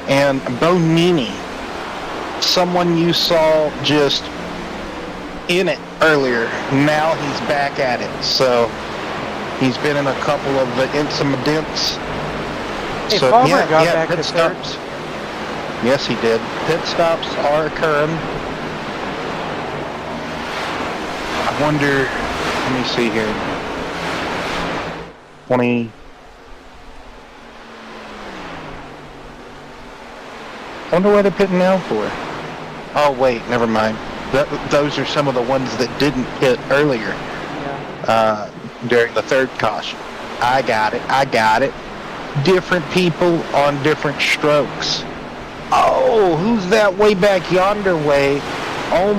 and Bonini. Someone you saw just in it earlier. Now he's back at it. So he's been in a couple of incidents. Hey, So Palmer yeah, got back pit to stops. third. Yes, he did. Pit stops are occurring. I wonder, let me see here. 20. I wonder where they're pitting now for. Oh, wait, never mind. Those are some of the ones that didn't hit earlier. Yeah. During the third caution. I got it. Different people on different strokes. Oh, who's that way back yonder way? Oh,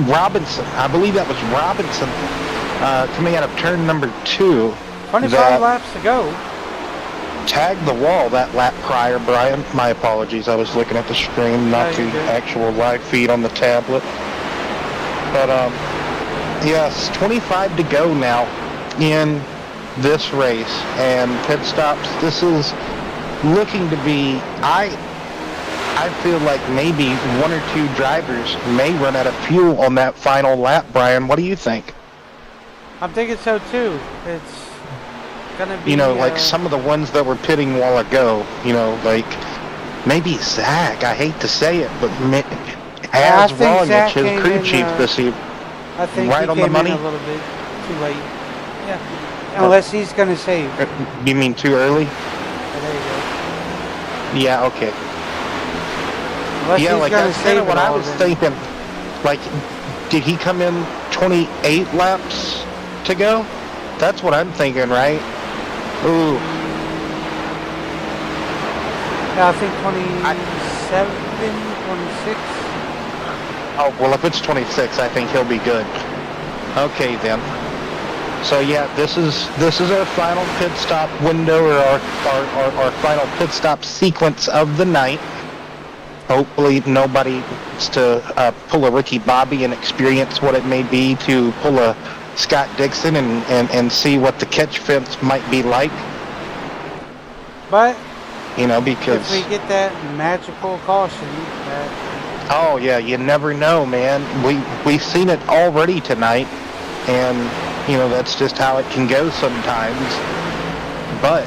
Robinson. I believe that was Robinson coming out of turn number 2. 25 laps to go. Tagged the wall that lap prior, Brian. My apologies. I was looking at the stream, not the actual live feed on the tablet. But, yes, 25 to go now in this race. And pit stops, this is looking to be, I feel like maybe one or two drivers may run out of fuel on that final lap, Brian. What do you think? I'm thinking so too. It's gonna be like some of the ones that were pitting a while ago, like maybe Zach, I hate to say it, but has Ronic, his crew chief this evening. I think right he on came the money? in a little bit too late. Yeah. Unless he's gonna save. You mean too early? Oh, there you go. Yeah, okay. Unless Yeah, he's like gonna that's kind save of what it I all, was then. thinking. Like, did he come in 28 laps to go? That's what I'm thinking, right? Ooh. Yeah, I think 27, 26. Oh, well, if it's 26, I think he'll be good. Okay, then. So, yeah, this is our final pit stop window, or our final pit stop sequence of the night. Hopefully nobody wants to pull a Ricky Bobby and experience what it may be to pull a Scott Dixon and see what the catch fence might be like. But Because if we get that magical caution, oh yeah, you never know, man. We've seen it already tonight, and that's just how it can go sometimes. But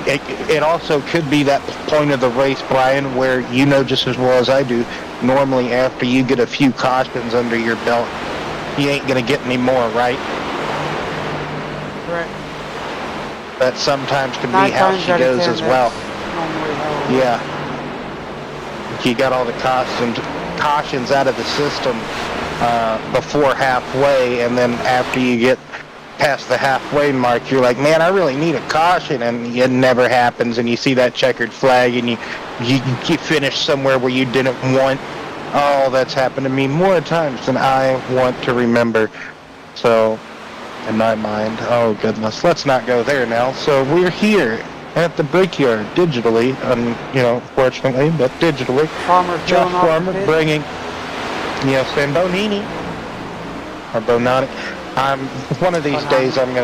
it also could be that point of the race, Brian, where just as well as I do, normally after you get a few cautions under your belt, you ain't gonna get any more, right? correct. That sometimes can 9 be how times she out of goes 10, as well. that's normally how- Yeah. You got all the cautions out of the system before halfway, and then after you get past the halfway mark, you're like, man, I really need a caution, and it never happens, and you see that checkered flag, and you finish somewhere where you didn't want. Oh, that's happened to me more times than I want to remember. So, in my mind, oh goodness, let's not go there now. So we're here at the Brickyard digitally, fortunately, but digitally. Farmer Josh filling off the Farmer pit. bringing, yes, and Bonini, or Bonani. One of these Bonani. days I'm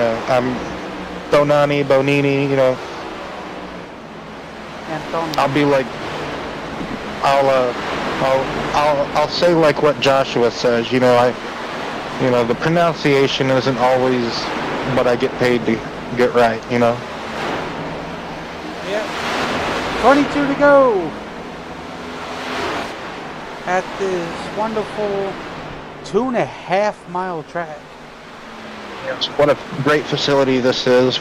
Bonini, Antonio. I'll be like, I'll say like what Joshua says, the pronunciation isn't always what I get paid to get right, Yep. 22 to go at this wonderful 2.5 mile track. Yes, what a great facility this is.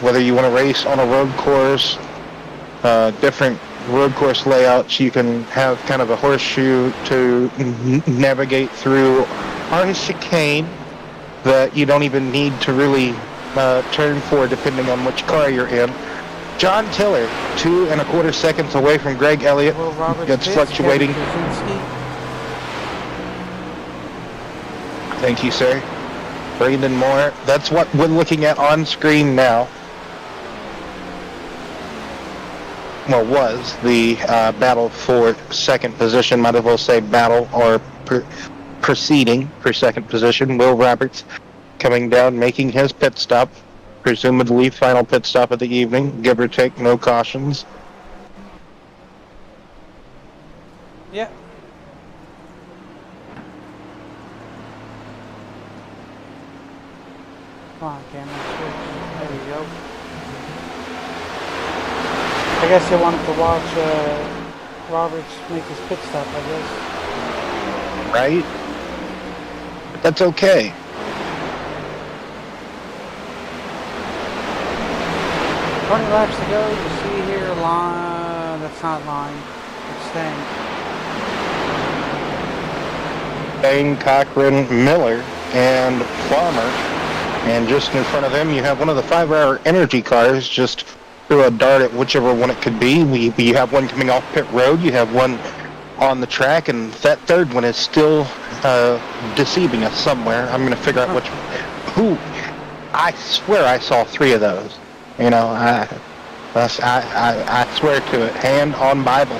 Whether you want to race on a road course, different road course layouts, you can have kind of a horseshoe to navigate through on a chicane that you don't even need to really turn for depending on which car you're in. John Tiller, 2 1/4 seconds away from Greg Elliott. Will Roberts It's pits, fluctuating. Kevin Kuczynski. Thank you, sir. Brandon Moore. That's what we're looking at on screen now. Well, was the battle for second position. Might as well say battle or proceeding for second position. Will Roberts coming down, making his pit stop. Presumably final pit stop of the evening. Give or take, no cautions. Yep. Come on, camera switch. There we go. I guess they wanted to watch Roberts make his pit stop, I guess. Right? But that's okay. 20 laps to go. You see here, line. That's not line. It's staying. Bain, Cochran, Miller, and Farmer. And just in front of them, you have one of the 5-hour energy cars just threw a dart at whichever one it could be. You have one coming off pit road. You have one on the track, and that third one is still deceiving us somewhere. I'm going to figure out who. I swear I saw 3 of those. I swear to it, hand on Bible.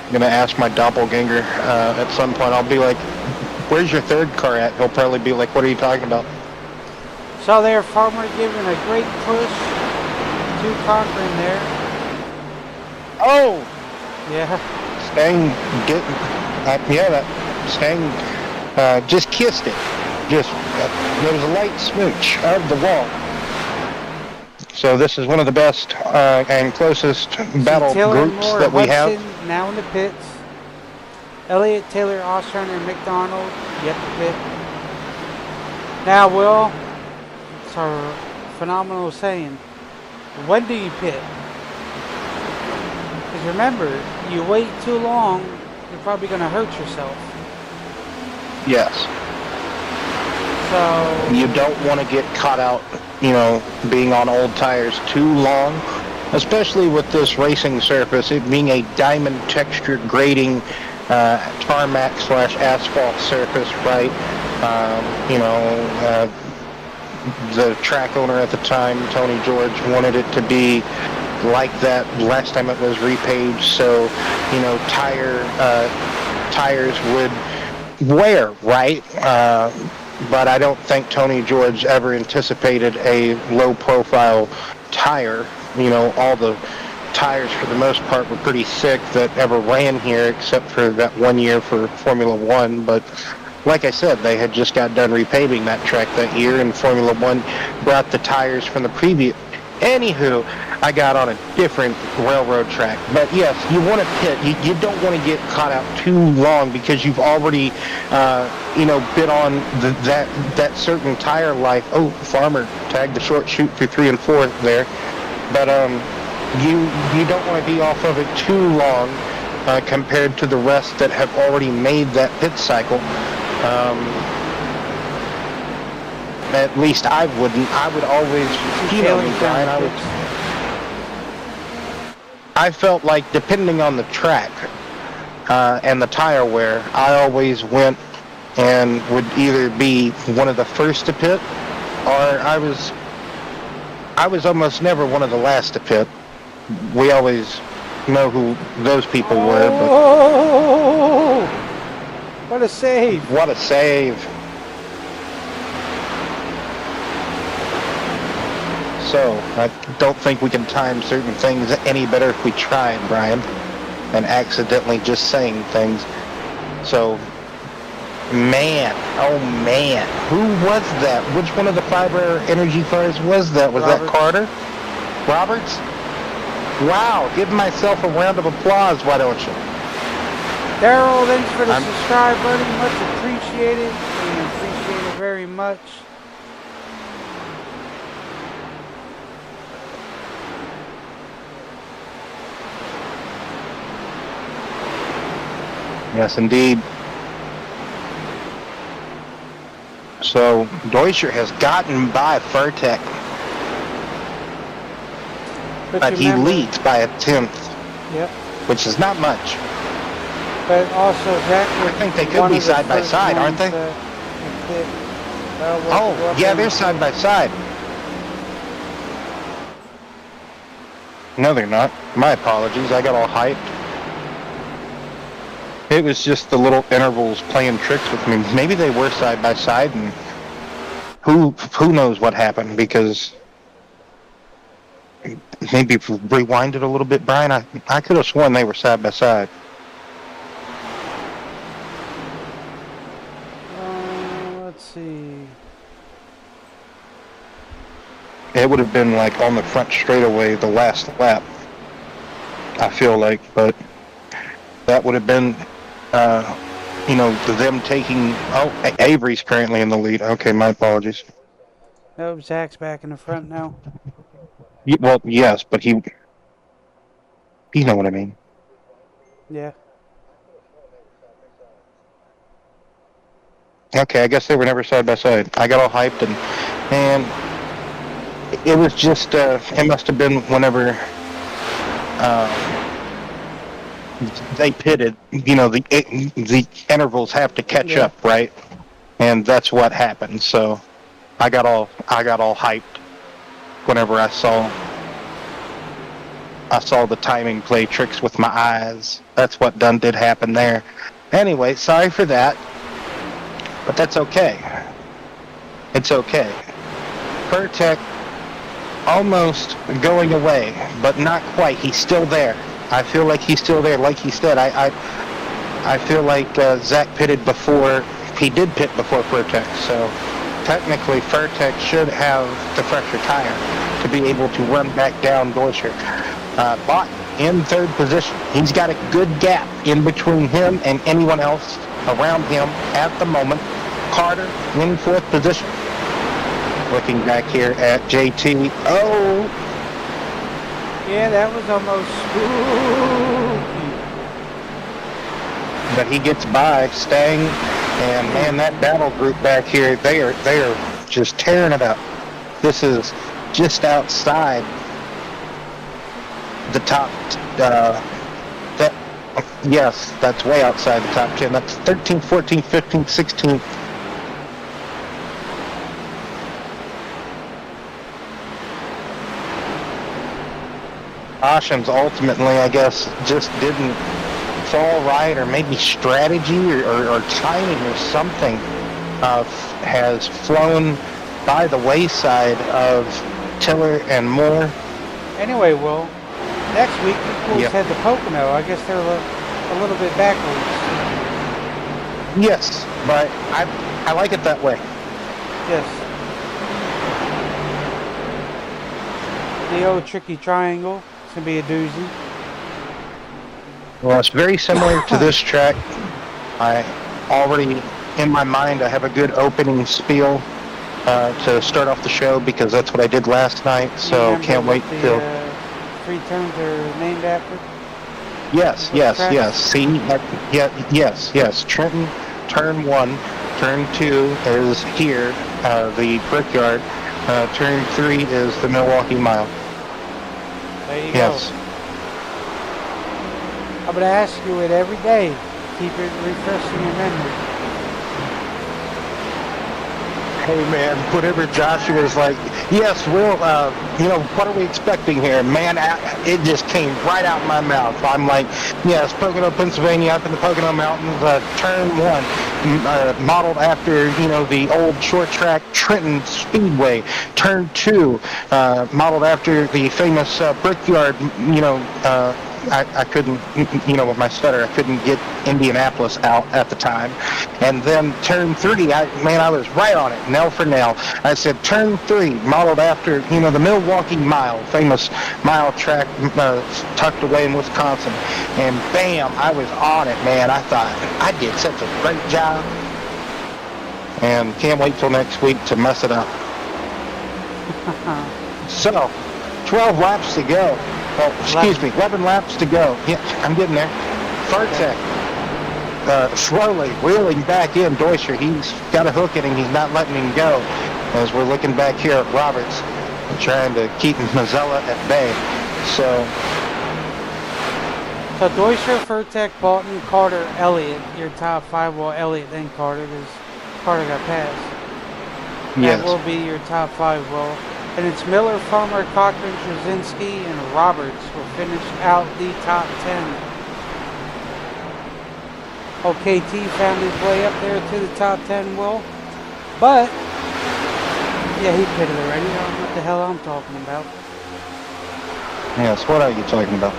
I'm gonna ask my doppelganger at some point. I'll be like, "Where's your third car at?" He'll probably be like, "What are you talking about?" So there, Farmer giving a great push to Cochran there. Oh, Yeah. Stang Stang just kissed it. There was a light smooch of the wall. So this is one of the best and closest battle Taylor, groups Moore, that we Hudson, have. now in the pits. Elliott, Taylor, Ostrander, and McDonald yet to pit. Now, Will, it's our phenomenal saying. When do you pit? Because remember, you wait too long, you're probably going to hurt yourself. Yes. So You don't want to get caught out, being on old tires too long, especially with this racing surface, it being a diamond textured grading tarmac / asphalt surface, right? The track owner at the time, Tony George, wanted it to be like that last time it was repaved, so tires would wear, right? But I don't think Tony George ever anticipated a low-profile tire. All the tires for the most part were pretty sick that ever ran here, except for that 1 year for Formula One. But like I said, they had just got done repaving that track that year, and Formula One brought the tires from the previous. Anywho, I got on a different railroad track. But yes, you want to pit. You don't want to get caught out too long because you've already, bid on that certain tire life. Oh, Farmer tagged the short chute through 3 and 4 there. But you don't want to be off of it too long compared to the rest that have already made that pit cycle. At least I wouldn't. I would always, you know me, Brian. I felt like depending on the track and the tire wear, I always went and would either be one of the first to pit, or I was almost never one of the last to pit. We always know who those people were. But Oh! What a save! what a save! So, I don't think we can time certain things any better if we tried, Brian, and accidentally just saying things. So, man, oh man, who was that? Which one of the 5-hour energy cars was that? Was that Carter? Roberts? Wow, give myself a round of applause, why don't you? Daryl, thanks for the subscribe button. Much appreciated. We appreciate it very much. Yes, indeed. So, Deutscher has gotten by Furtek, but he leads by a 10th. Yep. Which is not much. But also, Zach, I think they could be side by side, aren't they? Oh, yeah, they're side by side. No, they're not. My apologies. I got all hyped. It was just the little intervals playing tricks with me. Maybe they were side by side, and who knows what happened, because maybe if we rewind it a little bit, Brian, I could have sworn they were side by side. Let's see. It would have been like on the front straightaway the last lap, I feel like, but that would have been, you know, them taking. Oh, Avery's currently in the lead. Okay, my apologies. Nope, Zach's back in the front now. Well, yes, but you know what I mean. Yeah. Okay, I guess they were never side by side. I got all hyped, and it was just, it must have been whenever they pitted, you know, the intervals have to catch up, right? And that's what happened. So I got all hyped whenever I saw the timing play tricks with my eyes. That's what did happen there. Anyway, sorry for that. But that's okay. It's okay. Furtek almost going away, but not quite. He's still there. I feel like he's still there. Like he said, I feel like Zach pitted before, he did pit before Furtek. So technically Furtek should have the fresher tire to be able to run back down Deutscher. Bott in third position. He's got a good gap in between him and anyone else around him at the moment. Carter in fourth position. Looking back here at JT. Oh! Yeah, that was almost spooky. But he gets by, Stang, and man, that battle group back here, they are just tearing it up. This is just outside the top, yes, that's way outside the top 10. That's 13, 14, 15, 16. Osham's ultimately, I guess, just didn't fall right, or maybe strategy or timing or something has flown by the wayside of Tiller and Moore. Anyway, Will, next week the Bulls head to Pocono. I guess they're a little bit backwards. Yes, but I like it that way. Yes. The old tricky triangle. It's going to be a doozy. Well, it's very similar to this track. I already, in my mind, I have a good opening spiel to start off the show, because that's what I did last night, so can't wait till... 3 turns are named after? Yes, What yes, tracks? yes. See, yes. Trenton, turn 1, turn 2 is here, the Brickyard. Turn 3 is the Milwaukee Mile. There you Yes. go. I'm gonna ask you it every day. Keep it refreshing your memory. Hey man, whatever Joshua's like, yes, Will, what are we expecting here? Man, it just came right out my mouth. I'm like, yes, Pocono, Pennsylvania, up in the Pocono Mountains, turn 1, modeled after, the old short track Trenton Speedway. Turn 2, modeled after the famous Brickyard, I couldn't, with my stutter, I couldn't get Indianapolis out at the time. And then turn 3, I was right on it, nail for nail. I said turn 3, modeled after, the Milwaukee Mile, famous mile track tucked away in Wisconsin. And bam, I was on it, man. I thought, I did such a great job. And can't wait till next week to mess it up. So, 12 laps to go. Oh, excuse me, 11 laps to go. Yeah, I'm getting there. Fartek, slowly wheeling back in. Deutscher, he's got a hook in him. He's not letting him go. As we're looking back here at Roberts, trying to keep Mazzella at bay. So Deutscher, Furtek, Bolton, Carter, Elliott, your top 5. Well, Elliott then Carter, because Carter got passed. yes. That will be your top 5, Will. And it's Miller, Farmer, Cochran, Trzynski, and Roberts will finish out the top 10. OKT found his way up there to the top 10, Will. But, yeah, he pitted already. I don't know what the hell I'm talking about. Yes, what are you talking about?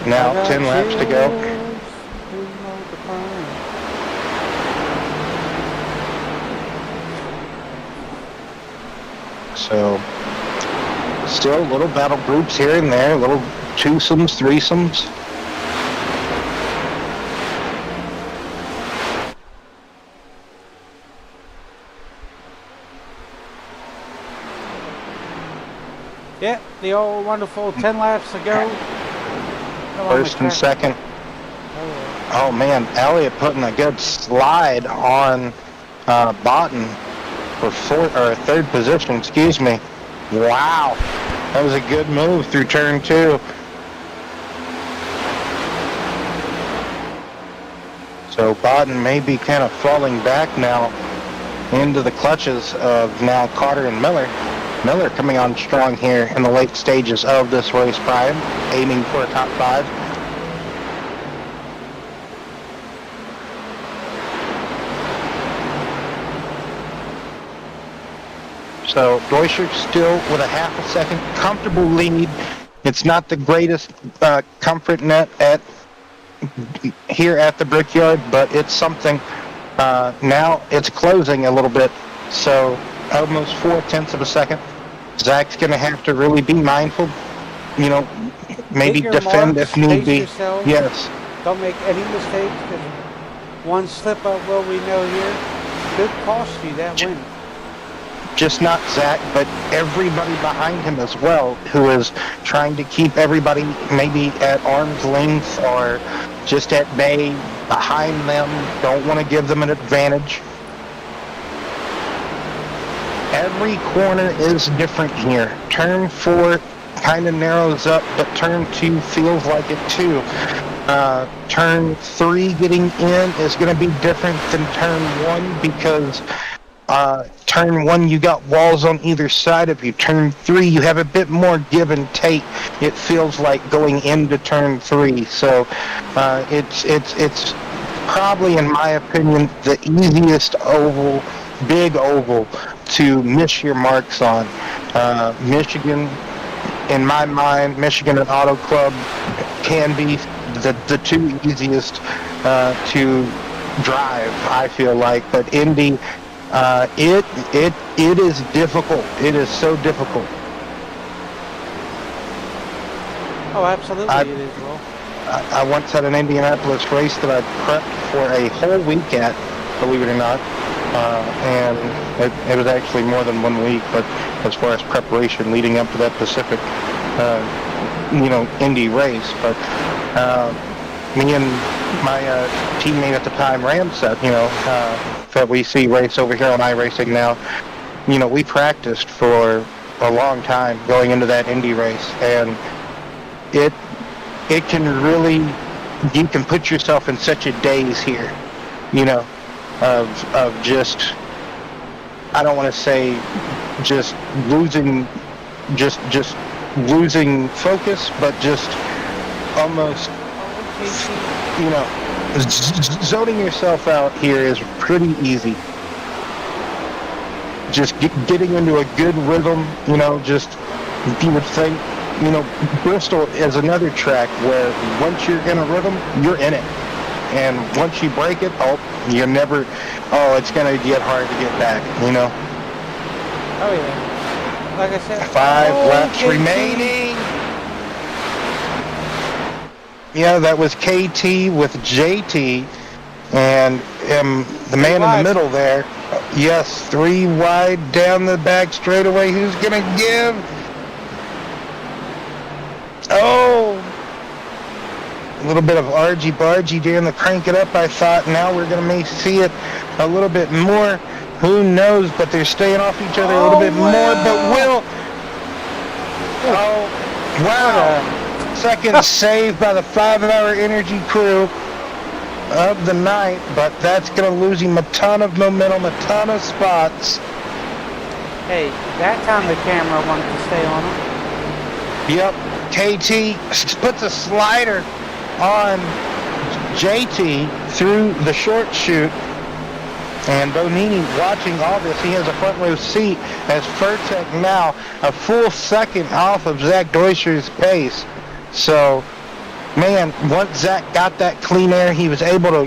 Now, 10 laps to go. So, still little battle groups here and there, little twosomes, threesomes. Yeah, the old wonderful 10 laps to go. First and second. Oh man, Elliott putting a good slide on Botten for third position, excuse me. Wow, that was a good move through turn 2. So Botten may be kind of falling back now into the clutches of now Carter and Miller. Miller coming on strong here in the late stages of this race, Brian, aiming for a top 5. So Deutscher still with a half a second comfortable lead. It's not the greatest comfort net here at the Brickyard, but it's something. Now it's closing a little bit, so almost 0.4 of a second. Zach's going to have to really be mindful, maybe defend marks, if need be. yourself. Yes. Don't make any mistakes, because one slip up, what we know here, could cost you that win. Just not Zach, but everybody behind him as well, who is trying to keep everybody maybe at arm's length or just at bay behind them. Don't want to give them an advantage. Every corner is different here. Turn 4 kind of narrows up, but turn 2 feels like it too. Turn 3 getting in is going to be different than turn 1 because turn 1 you got walls on either side of you. Turn 3 you have a bit more give and take. It feels like going into turn 3. So it's probably, in my opinion, the easiest oval, big oval to miss your marks on. Michigan, in my mind, Michigan and Auto Club can be the 2 easiest to drive, I feel like. But Indy, it is difficult. It is so difficult. Oh, absolutely it is, Will. I once had an Indianapolis race that I prepped for a whole week at, believe it or not. and it was actually more than 1 week, but as far as preparation leading up to that Pacific, Indy race. But me and my teammate at the time, Ramset, that we see race over here on iRacing now, we practiced for a long time going into that Indy race, and it can really, you can put yourself in such a daze here, of just, I don't want to say just losing focus, but just almost, zoning yourself out here is pretty easy. Just getting into a good rhythm, just, you would think, Bristol is another track where once you're in a rhythm, you're in it. And once you break it, it's going to get hard to get back, Oh, yeah. Like I said, 5 laps remaining. Yeah, that was KT with JT, and the man in the middle there. Yes, 3 wide down the back straightaway. Who's gonna give? Oh, a little bit of argy-bargy doing the crank it up. I thought now we're gonna may see it a little bit more. Who knows? But they're staying off each other a little bit more. But Will. Oh, wow. Second save by the 5-hour energy crew of the night, but that's going to lose him a ton of momentum, a ton of spots. Hey, that time the camera wanted to stay on him. Yep, KT puts a slider on JT through the short chute, and Bonini watching all this. He has a front row seat as Furtek now a full second off of Zach Deuscher's pace. So, man, once Zach got that clean air, he was able to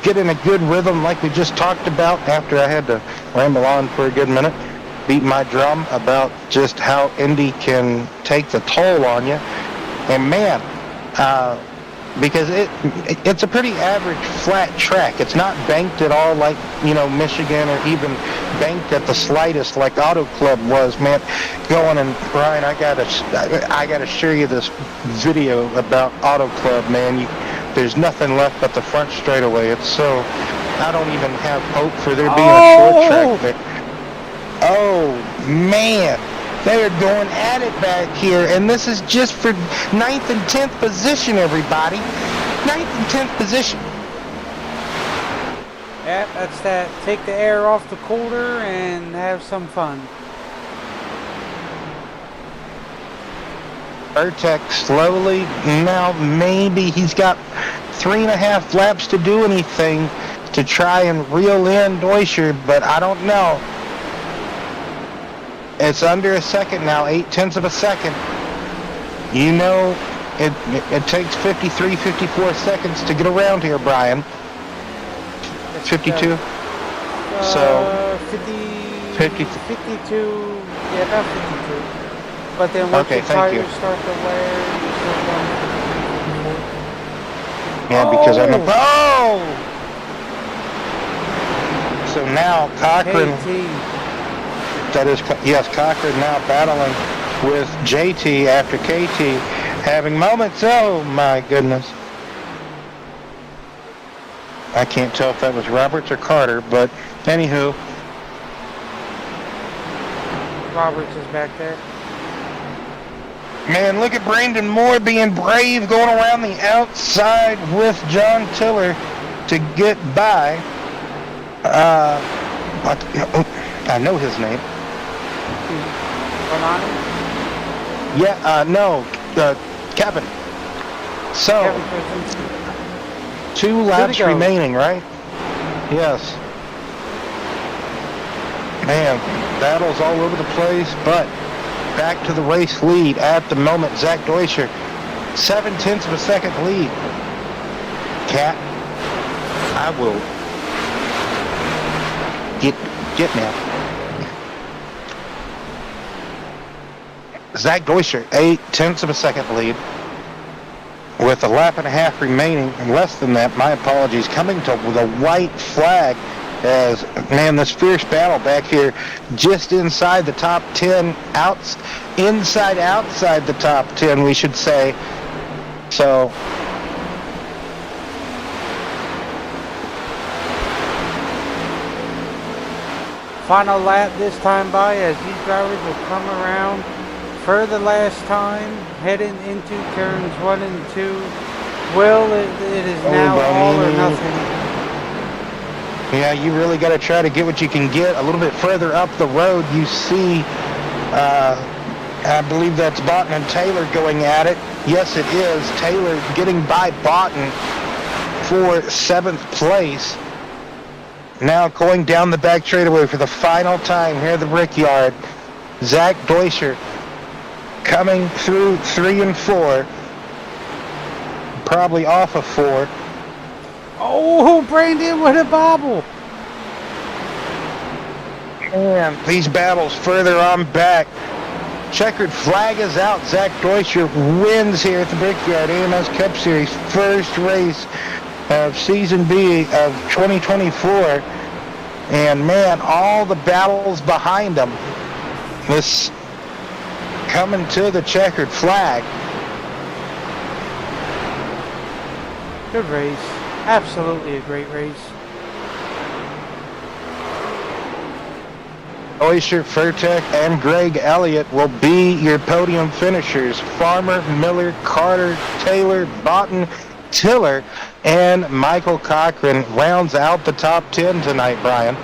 get in a good rhythm like we just talked about after I had to ramble on for a good minute, beat my drum about just how Indy can take the toll on you. And, man, because it's a pretty average flat track. It's not banked at all like, Michigan, or even banked at the slightest like Auto Club was, man. Going, and Brian, I gotta share you this video about Auto Club, man. There's nothing left but the front straightaway. It's so, I don't even have hope for there being a short track there. Oh, man. They are going at it back here, and this is just for 9th and 10th position, everybody. 9th and 10th position. Yeah, that's that. Take the air off the cooler and have some fun. Furtek slowly, now maybe he's got 3.5 laps to do anything to try and reel in Deuscher, but I don't know. It's under a second now, 0.8 of a second. It takes 53, 54 seconds to get around here, Brian. 52? So, 52. Yeah, about 52. But then once the tires start to wear, yeah, because I'm a... Oh! So now Cochran... That is, yes, Cochran now battling with JT after KT having moments. Oh my goodness. I can't tell if that was Roberts or Carter, but anywho. Roberts is back there. Man, look at Brandon Moore being brave, going around the outside with John Tiller to get by. I know his name. Yeah, no, Kevin. So, 2 laps remaining, right? Yes. Man, battles all over the place, but back to the race lead at the moment. Zach Deuscher, 0.7 of a second lead. Cat, I will get now. Zach Deuscher, 0.8 of a second lead. With a lap and a half remaining, and less than that, my apologies, coming to the white flag As man, this fierce battle back here, just inside the top 10, outside the top 10, we should say. So. Final lap this time by as these drivers will come around for the last time, heading into turns 1 and 2. Will, it is now all or nothing. Yeah, you really got to try to get what you can get. A little bit further up the road, you see, I believe that's Botten and Taylor going at it. Yes, it is. Taylor getting by Botten for 7th place. Now going down the back straightaway for the final time here at the Brickyard. Zach Deutscher coming through 3 and 4. Probably off of 4. Oh, Brandon with a bobble. And these battles further on back. Checkered flag is out. Zach Deutscher wins here at the Brickyard AMS Cup Series. First race of Season B of 2024. And man, all the battles behind him. This coming to the checkered flag. Good race. Absolutely a great race. Deutscher, Furtek, and Greg Elliott will be your podium finishers. Farmer, Miller, Carter, Taylor, Botten, Tiller, and Michael Cochran rounds out the top 10 tonight, Brian.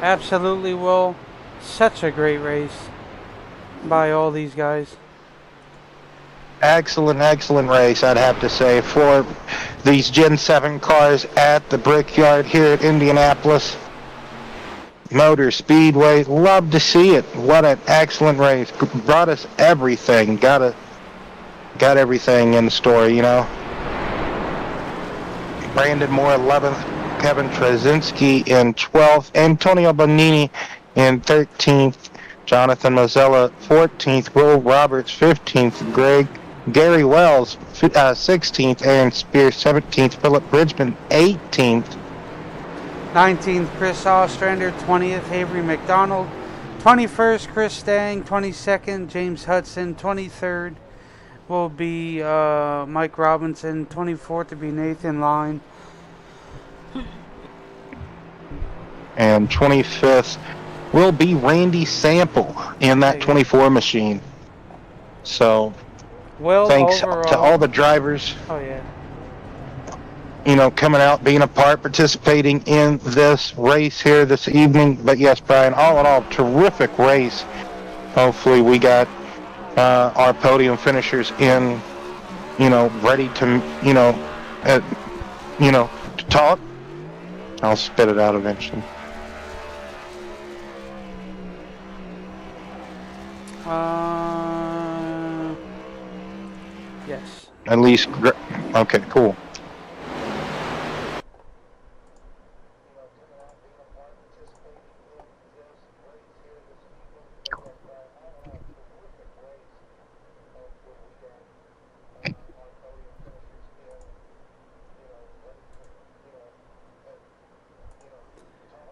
Absolutely, Will. Such a great race by all these guys. Excellent, excellent race, I'd have to say, for these Gen 7 cars at the Brickyard here at Indianapolis Motor Speedway. Love to see it. What an excellent race. Brought us everything. Got everything in the story, you know. Brandon Moore 11th, Kevin Trzynski in 12th, Antonio Bonini in 13th, Jonathan Mazzella 14th, Will Roberts 15th, Gary Wells 16th, Aaron Spears 17th, Philip Bridgman 18th. 19th, Chris Ostrander. 20th, Avery McDonald. 21st, Chris Stang. 22nd, James Hudson. 23rd will be Mike Robinson. 24th will be Nathan Line. And 25th will be Randy Sample in that 24 machine. So, Well, thanks overall, to all the drivers. Oh, yeah. You know, coming out, being a part, participating in this race here this evening. But yes, Brian, all in all, terrific race. Hopefully we got our podium finishers in, you know, ready to, to talk. I'll spit it out eventually. Yes. At least, okay, cool.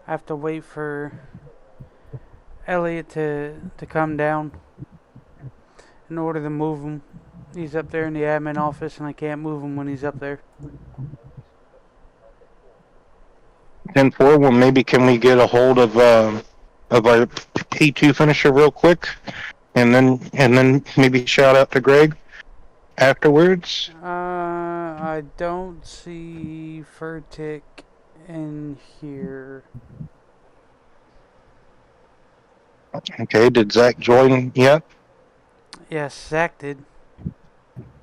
I have to wait for Elliot to come down in order to move him. He's up there in the admin office, and I can't move him when he's up there. 10-4. Well, maybe can we get a hold of our P2 finisher real quick, and then maybe shout out to Greg afterwards. I don't see Furtick in here. Okay, did Zach join yet? Yes, Zach did.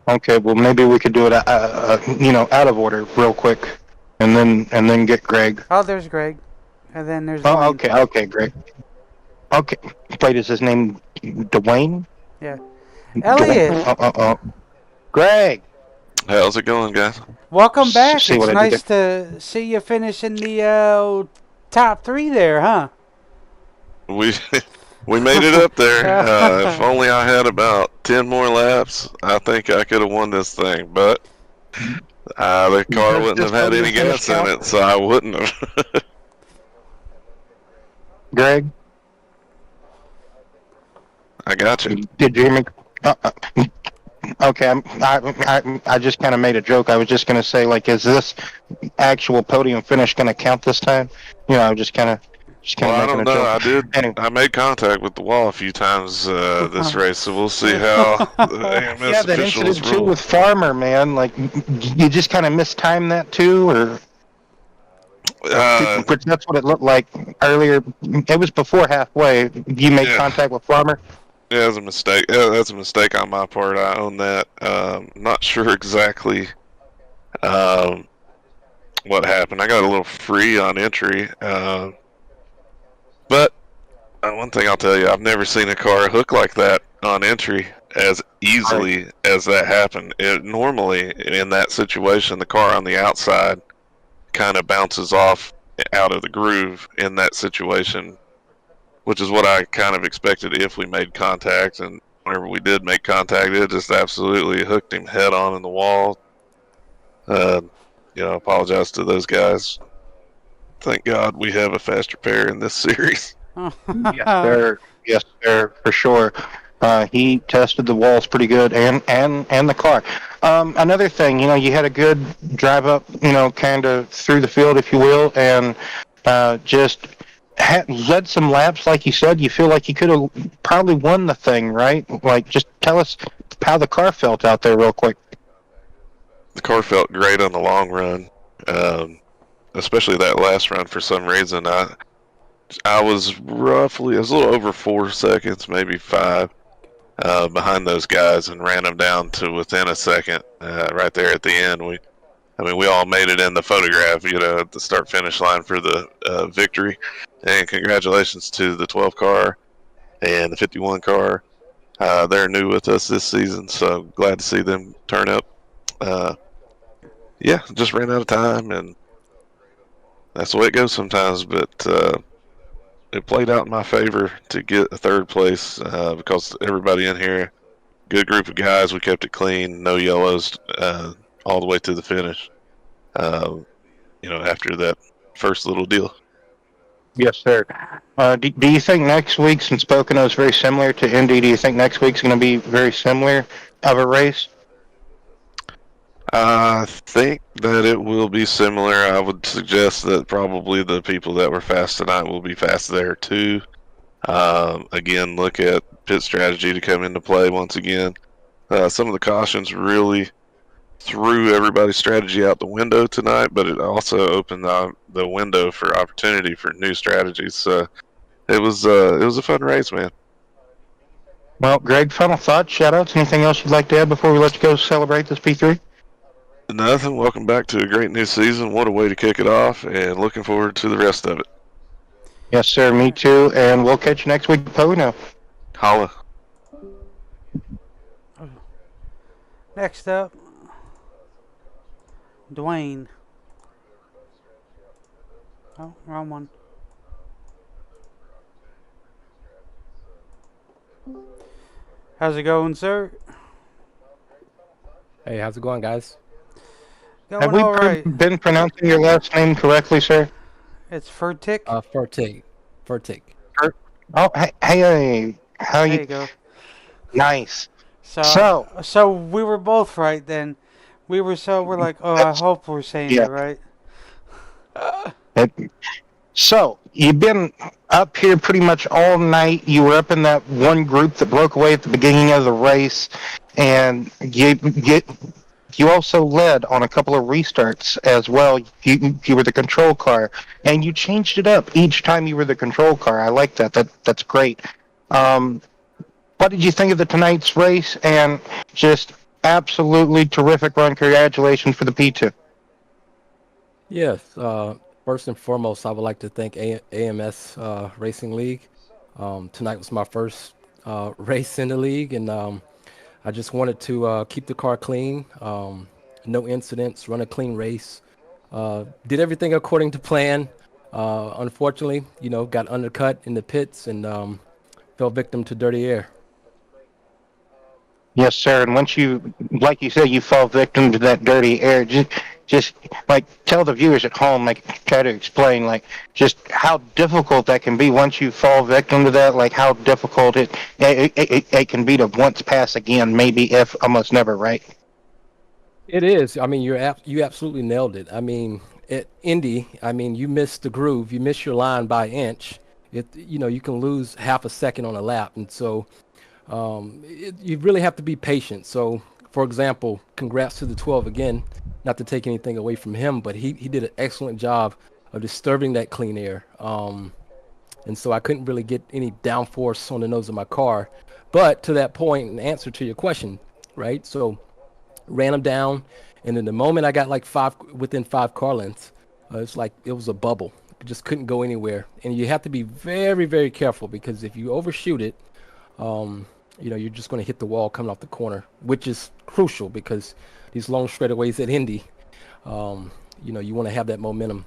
Okay, well maybe we could do it, out of order real quick, and then get Greg. Oh, there's Greg, and then there's. Oh, Dwayne. okay, Greg. Okay, wait, is his name Dwayne? Yeah. Elliot. Greg. How's it going, guys? Welcome back. See It's what I did nice to see you finish in the top 3 there, huh? We made it up there. If only I had about 10 more laps, I think I could have won this thing. But the car wouldn't have had any gas in it, so I wouldn't have. Greg, I got you. did you hear me? Okay, I just kind of made a joke. I was just going to say, like, is this actual podium finish going to count this time? Just kind of Well, I making don't a know. joke. Anyway, I made contact with the wall a few times this race, so we'll see how the AMS yeah, that officials incident too rule. with Farmer, man. Like, you just kind of mistimed that too, or which that's what it looked like earlier. It was before halfway. You made Yeah, contact with Farmer. yeah, that's a mistake. Yeah, that's a mistake on my part. I own that. Not sure exactly um, what happened. I got a little free on entry, but one thing I'll tell you, I've never seen a car hook like that on entry as Right. easily as that happened. Normally, in that situation, the car on the outside kind of bounces off out of the groove in that situation, which is what I kind of expected if we made contact. And whenever we did make contact, it just absolutely hooked him head on in the wall. Uh, apologize to those guys. Thank God we have a faster pair in this series. Yes, sir. Yes, sir, for sure. He tested the walls pretty good, and the car. Another thing, you had a good drive up, kind of through the field, if you will, and just led some laps, like you said. You feel like you could have probably won the thing, right? Like, just tell us how the car felt out there, real quick. The car felt great on the long run, especially that last run. For some reason, I was a little over 4 seconds, maybe 5, behind those guys, and ran them down to within a second. Right there at the end, we all made it in the photograph, at the start finish line for the victory. And congratulations to the 12 car and the 51 car. They're new with us this season, so glad to see them turn up. Yeah, just ran out of time, and that's the way it goes sometimes. But it played out in my favor to get a third place because everybody in here, good group of guys. We kept it clean, no yellows, all the way to the finish. After that first little deal. Yes, sir. Do you think next week, since Pocono is very similar to Indy, do you think next week's going to be very similar of a race? I think that it will be similar. I would suggest that probably the people that were fast tonight will be fast there too. Again, look at pit strategy to come into play once again. Some of the cautions really threw everybody's strategy out the window tonight, but it also opened the window for opportunity for new strategies. So it was a fun race, man. Well, Greg, final thoughts, shout-outs, anything else you'd like to add before we let you go celebrate this P3? Nothing. Welcome back to a great new season. What a way to kick it off, and looking forward to the rest of it. Yes, sir, me too, and we'll catch you next week at Pocono. Holla. Next up, Dwayne. Oh, wrong one. How's it going, sir? Hey, how's it going, guys? Going Have we all right. been pronouncing your last name correctly, sir? It's Furtick. Furtick. Oh, hey, how There you? you go. Nice. So we were both right then. We're like, oh, I hope we're saying yeah. it right. So, you've been up here pretty much all night. You were up in that one group that broke away at the beginning of the race, and you also led on a couple of restarts as well. You were the control car, and you changed it up each time you were the control car. I like that. That's great. What did you think of tonight's race? And just absolutely terrific run. Congratulations for the P2. Yes. First and foremost, I would like to thank AMS Racing League. Tonight was my first race in the league, and I just wanted to keep the car clean, no incidents, run a clean race. Did everything according to plan. Unfortunately, got undercut in the pits and fell victim to dirty air. Yes, sir. And once you, like you said, you fall victim to that dirty air. just like tell the viewers at home, like try to explain like just how difficult that can be once you fall victim to that, like how difficult it can be to once pass again, maybe if almost never, right? It is. I mean, you absolutely nailed it. I mean, at Indy, I mean, you miss the groove, you miss your line by inch. You can lose half a second on a lap, and so you really have to be patient. So, for example, congrats to the 12 again. Not to take anything away from him, but he did an excellent job of disturbing that clean air. And so I couldn't really get any downforce on the nose of my car. But to that point, in answer to your question, right? So ran him down, and then the moment I got like within 5 car lengths, it's like it was a bubble. Just couldn't go anywhere. And you have to be very, very careful, because if you overshoot it, you're just going to hit the wall coming off the corner, which is crucial because these long straightaways at Indy, you want to have that momentum.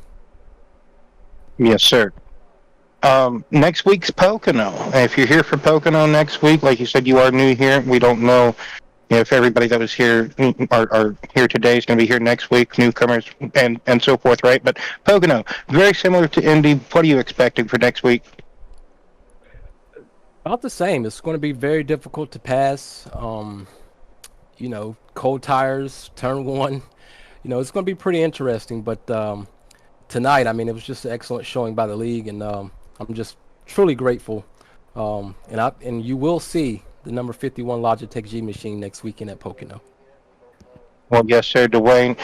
Yes, sir. Next week's Pocono. If you're here for Pocono next week, like you said, you are new here. We don't know if everybody that was here are here today is going to be here next week, newcomers and so forth, right? But Pocono, very similar to Indy. What are you expecting for next week? About the same. It's going to be very difficult to pass. Cold tires, turn one. It's going to be pretty interesting. But tonight, I mean, it was just an excellent showing by the league, and I'm just truly grateful. And you will see the number 51 Logitech G machine next weekend at Pocono. Well, yes, sir, Dwayne.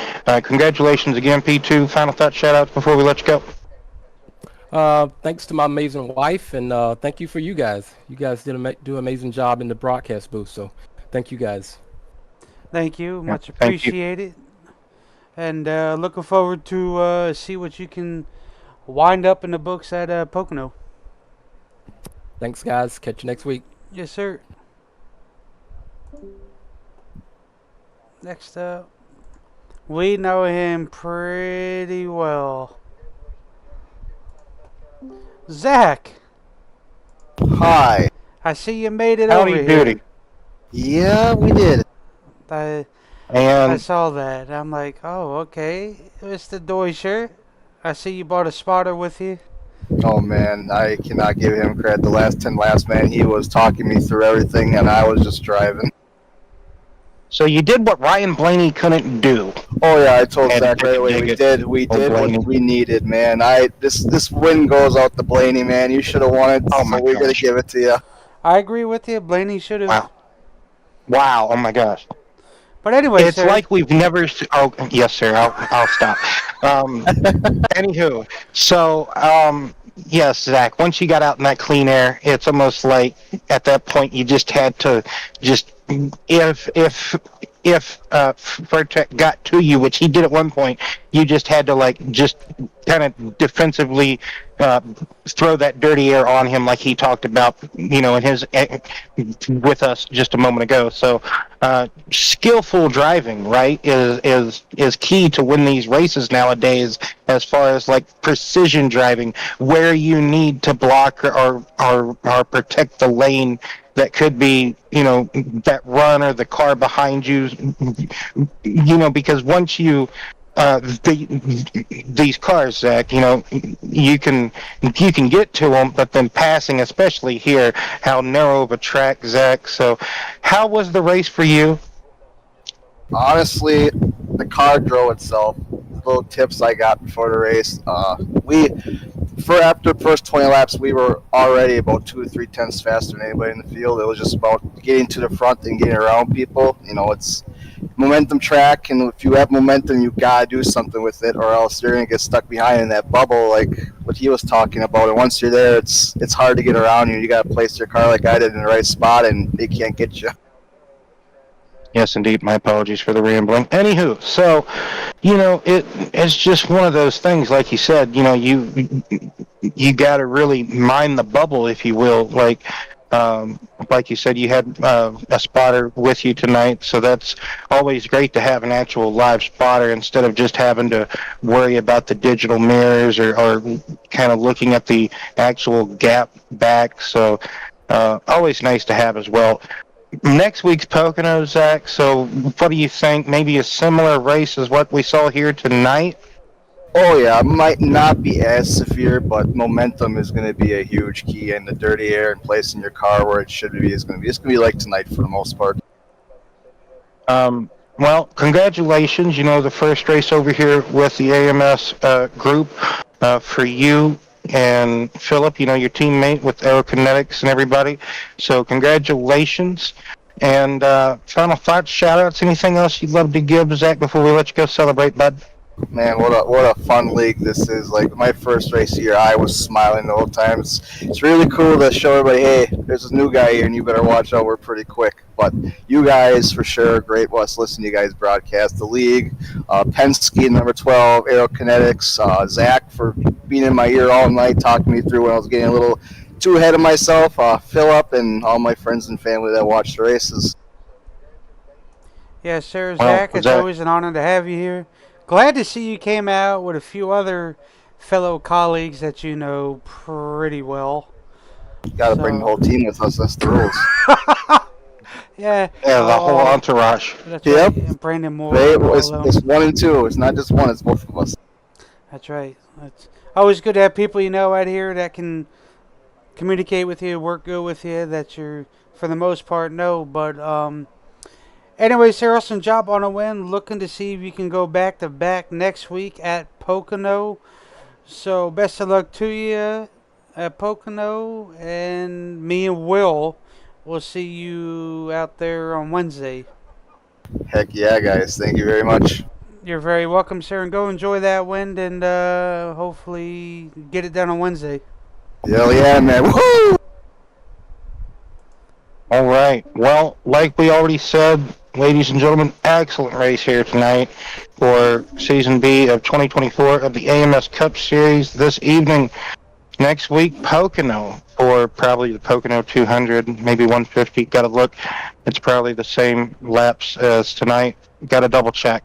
Congratulations again, P2. Final thoughts, shout-outs before we let you go. Thanks to my amazing wife, and thank you for you guys. You guys do an amazing job in the broadcast booth, so thank you guys. Thank you. Much thank you. appreciated. And looking forward to see what you can wind up in the books at Pocono. Thanks, guys. Catch you next week. Yes, sir. Next up, we know him pretty well. Zach, Hi. I see you made it Howdy over doody. here. Yeah, we did. I And saw that. I'm like, oh, okay. Mr. Deutscher, I see you brought a spotter with you. Oh man, I cannot give him credit. The last 10 laps, man, he was talking me through everything, and I was just driving. so you did what Ryan Blaney couldn't do. Oh yeah, I told And Zach right away. dig We it. did Blaney. what we needed, man. This win goes out to Blaney, man. You should have won it. Oh my so we're gonna gosh. give it to you. I agree with you. Blaney should have. Wow. Oh my gosh. But anyway, It's sir, like we've never. Oh, yes, sir. I'll stop. Anywho, so yes, Zach. Once you got out in that clean air, it's almost like at that point you just had to just if Furtek got to you, which he did at one point, you just had to just kind of defensively throw that dirty air on him, like he talked about, in his with us just a moment ago. So skillful driving, right, is key to win these races nowadays. As far as precision driving, where you need to block or protect the lane that could be, that run or the car behind you, because once you, these cars, Zach, you can get to them, but then passing, especially here, how narrow of a track, Zach. So how was the race for you? Honestly, the car drove itself. Little tips I got before the race. After the first 20 laps, we were already about 2 or 3 tenths faster than anybody in the field. It was just about getting to the front and getting around people. It's momentum track, and if you have momentum, you gotta do something with it, or else you're gonna get stuck behind in that bubble, like what he was talking about. And once you're there, it's hard to get around you. You gotta place your car like I did in the right spot, and they can't get you. Yes, indeed. My apologies for the rambling. Anywho, so, it's just one of those things, like you said, you got to really mind the bubble, if you will. Like you said, you had a spotter with you tonight, so that's always great to have an actual live spotter instead of just having to worry about the digital mirrors or kind of looking at the actual gap back. So always nice to have as well. next week's Pocono, Zach. So, what do you think? Maybe a similar race as what we saw here tonight? Oh yeah, it might not be as severe, but momentum is going to be a huge key, and the dirty air and placing your car where it should be is going to be. It's going to be like tonight for the most part. Well, congratulations. You know, the first race over here with the AMS group for you and Philip, you know, your teammate with Aerokinetics and everybody. So, congratulations. And final thoughts, shout outs, anything else you'd love to give, Zach, before we let you go celebrate, bud? Man, what a fun league this is. Like my first race here, I was smiling the whole time. It's really cool to show everybody, hey, there's this new guy here, and you better watch out. We're pretty quick. But you guys, for sure, great. Was listening to you guys broadcast the league. Penske, number 12, Aerokinetics. Zach for being in my ear all night, talking me through when I was getting a little too ahead of myself. Philip and all my friends and family that watch the races. Yes, sir, Well, Zach. It's Zach- always an honor to have you here. Glad to see you came out with a few other fellow colleagues that you know pretty well. Got to bring the whole team with us. That's the rules. Yeah. Yeah, the whole entourage. That's Yep. right. And Brandon Moore. It's 1 and 2. It's not just one. It's both of us. That's right. It's always good to have people you know out here that can communicate with you, work good with you, that you're, for the most part, know. But, anyways, Harrelson, job on a win. Looking to see if you can go back to back next week at Pocono. So, best of luck to you at Pocono. And me and Will will see you out there on Wednesday. Heck yeah, guys. Thank you very much. You're very welcome, sir. And go enjoy that wind and hopefully get it done on Wednesday. Hell yeah, man. Woo! All right. Well, like we already said, ladies and gentlemen, excellent race here tonight for Season B of 2024 of the AMS Cup Series this evening. Next week, Pocono, or probably the Pocono 200, maybe 150. Got to look. It's probably the same laps as tonight. Got to double check.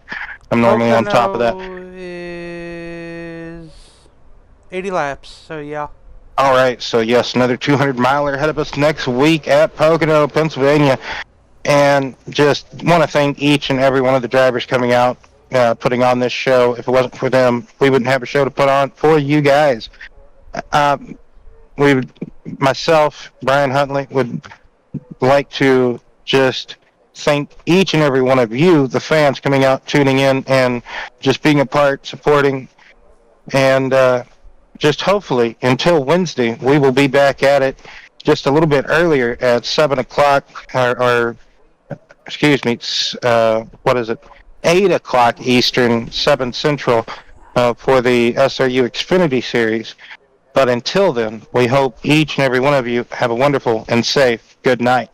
I'm normally on top of that. Pocono is 80 laps, so yeah. All right, so yes, another 200 miler ahead of us next week at Pocono, Pennsylvania. And just want to thank each and every one of the drivers coming out, putting on this show. If it wasn't for them, we wouldn't have a show to put on for you guys. Myself, Brian Huntley, would like to just thank each and every one of you, the fans, coming out, tuning in, and just being a part, supporting, and just hopefully until Wednesday, we will be back at it just a little bit earlier at 7 o'clock, or excuse me, 8 o'clock Eastern, 7 Central, for the SRU Xfinity Series. But until then, we hope each and every one of you have a wonderful and safe good night.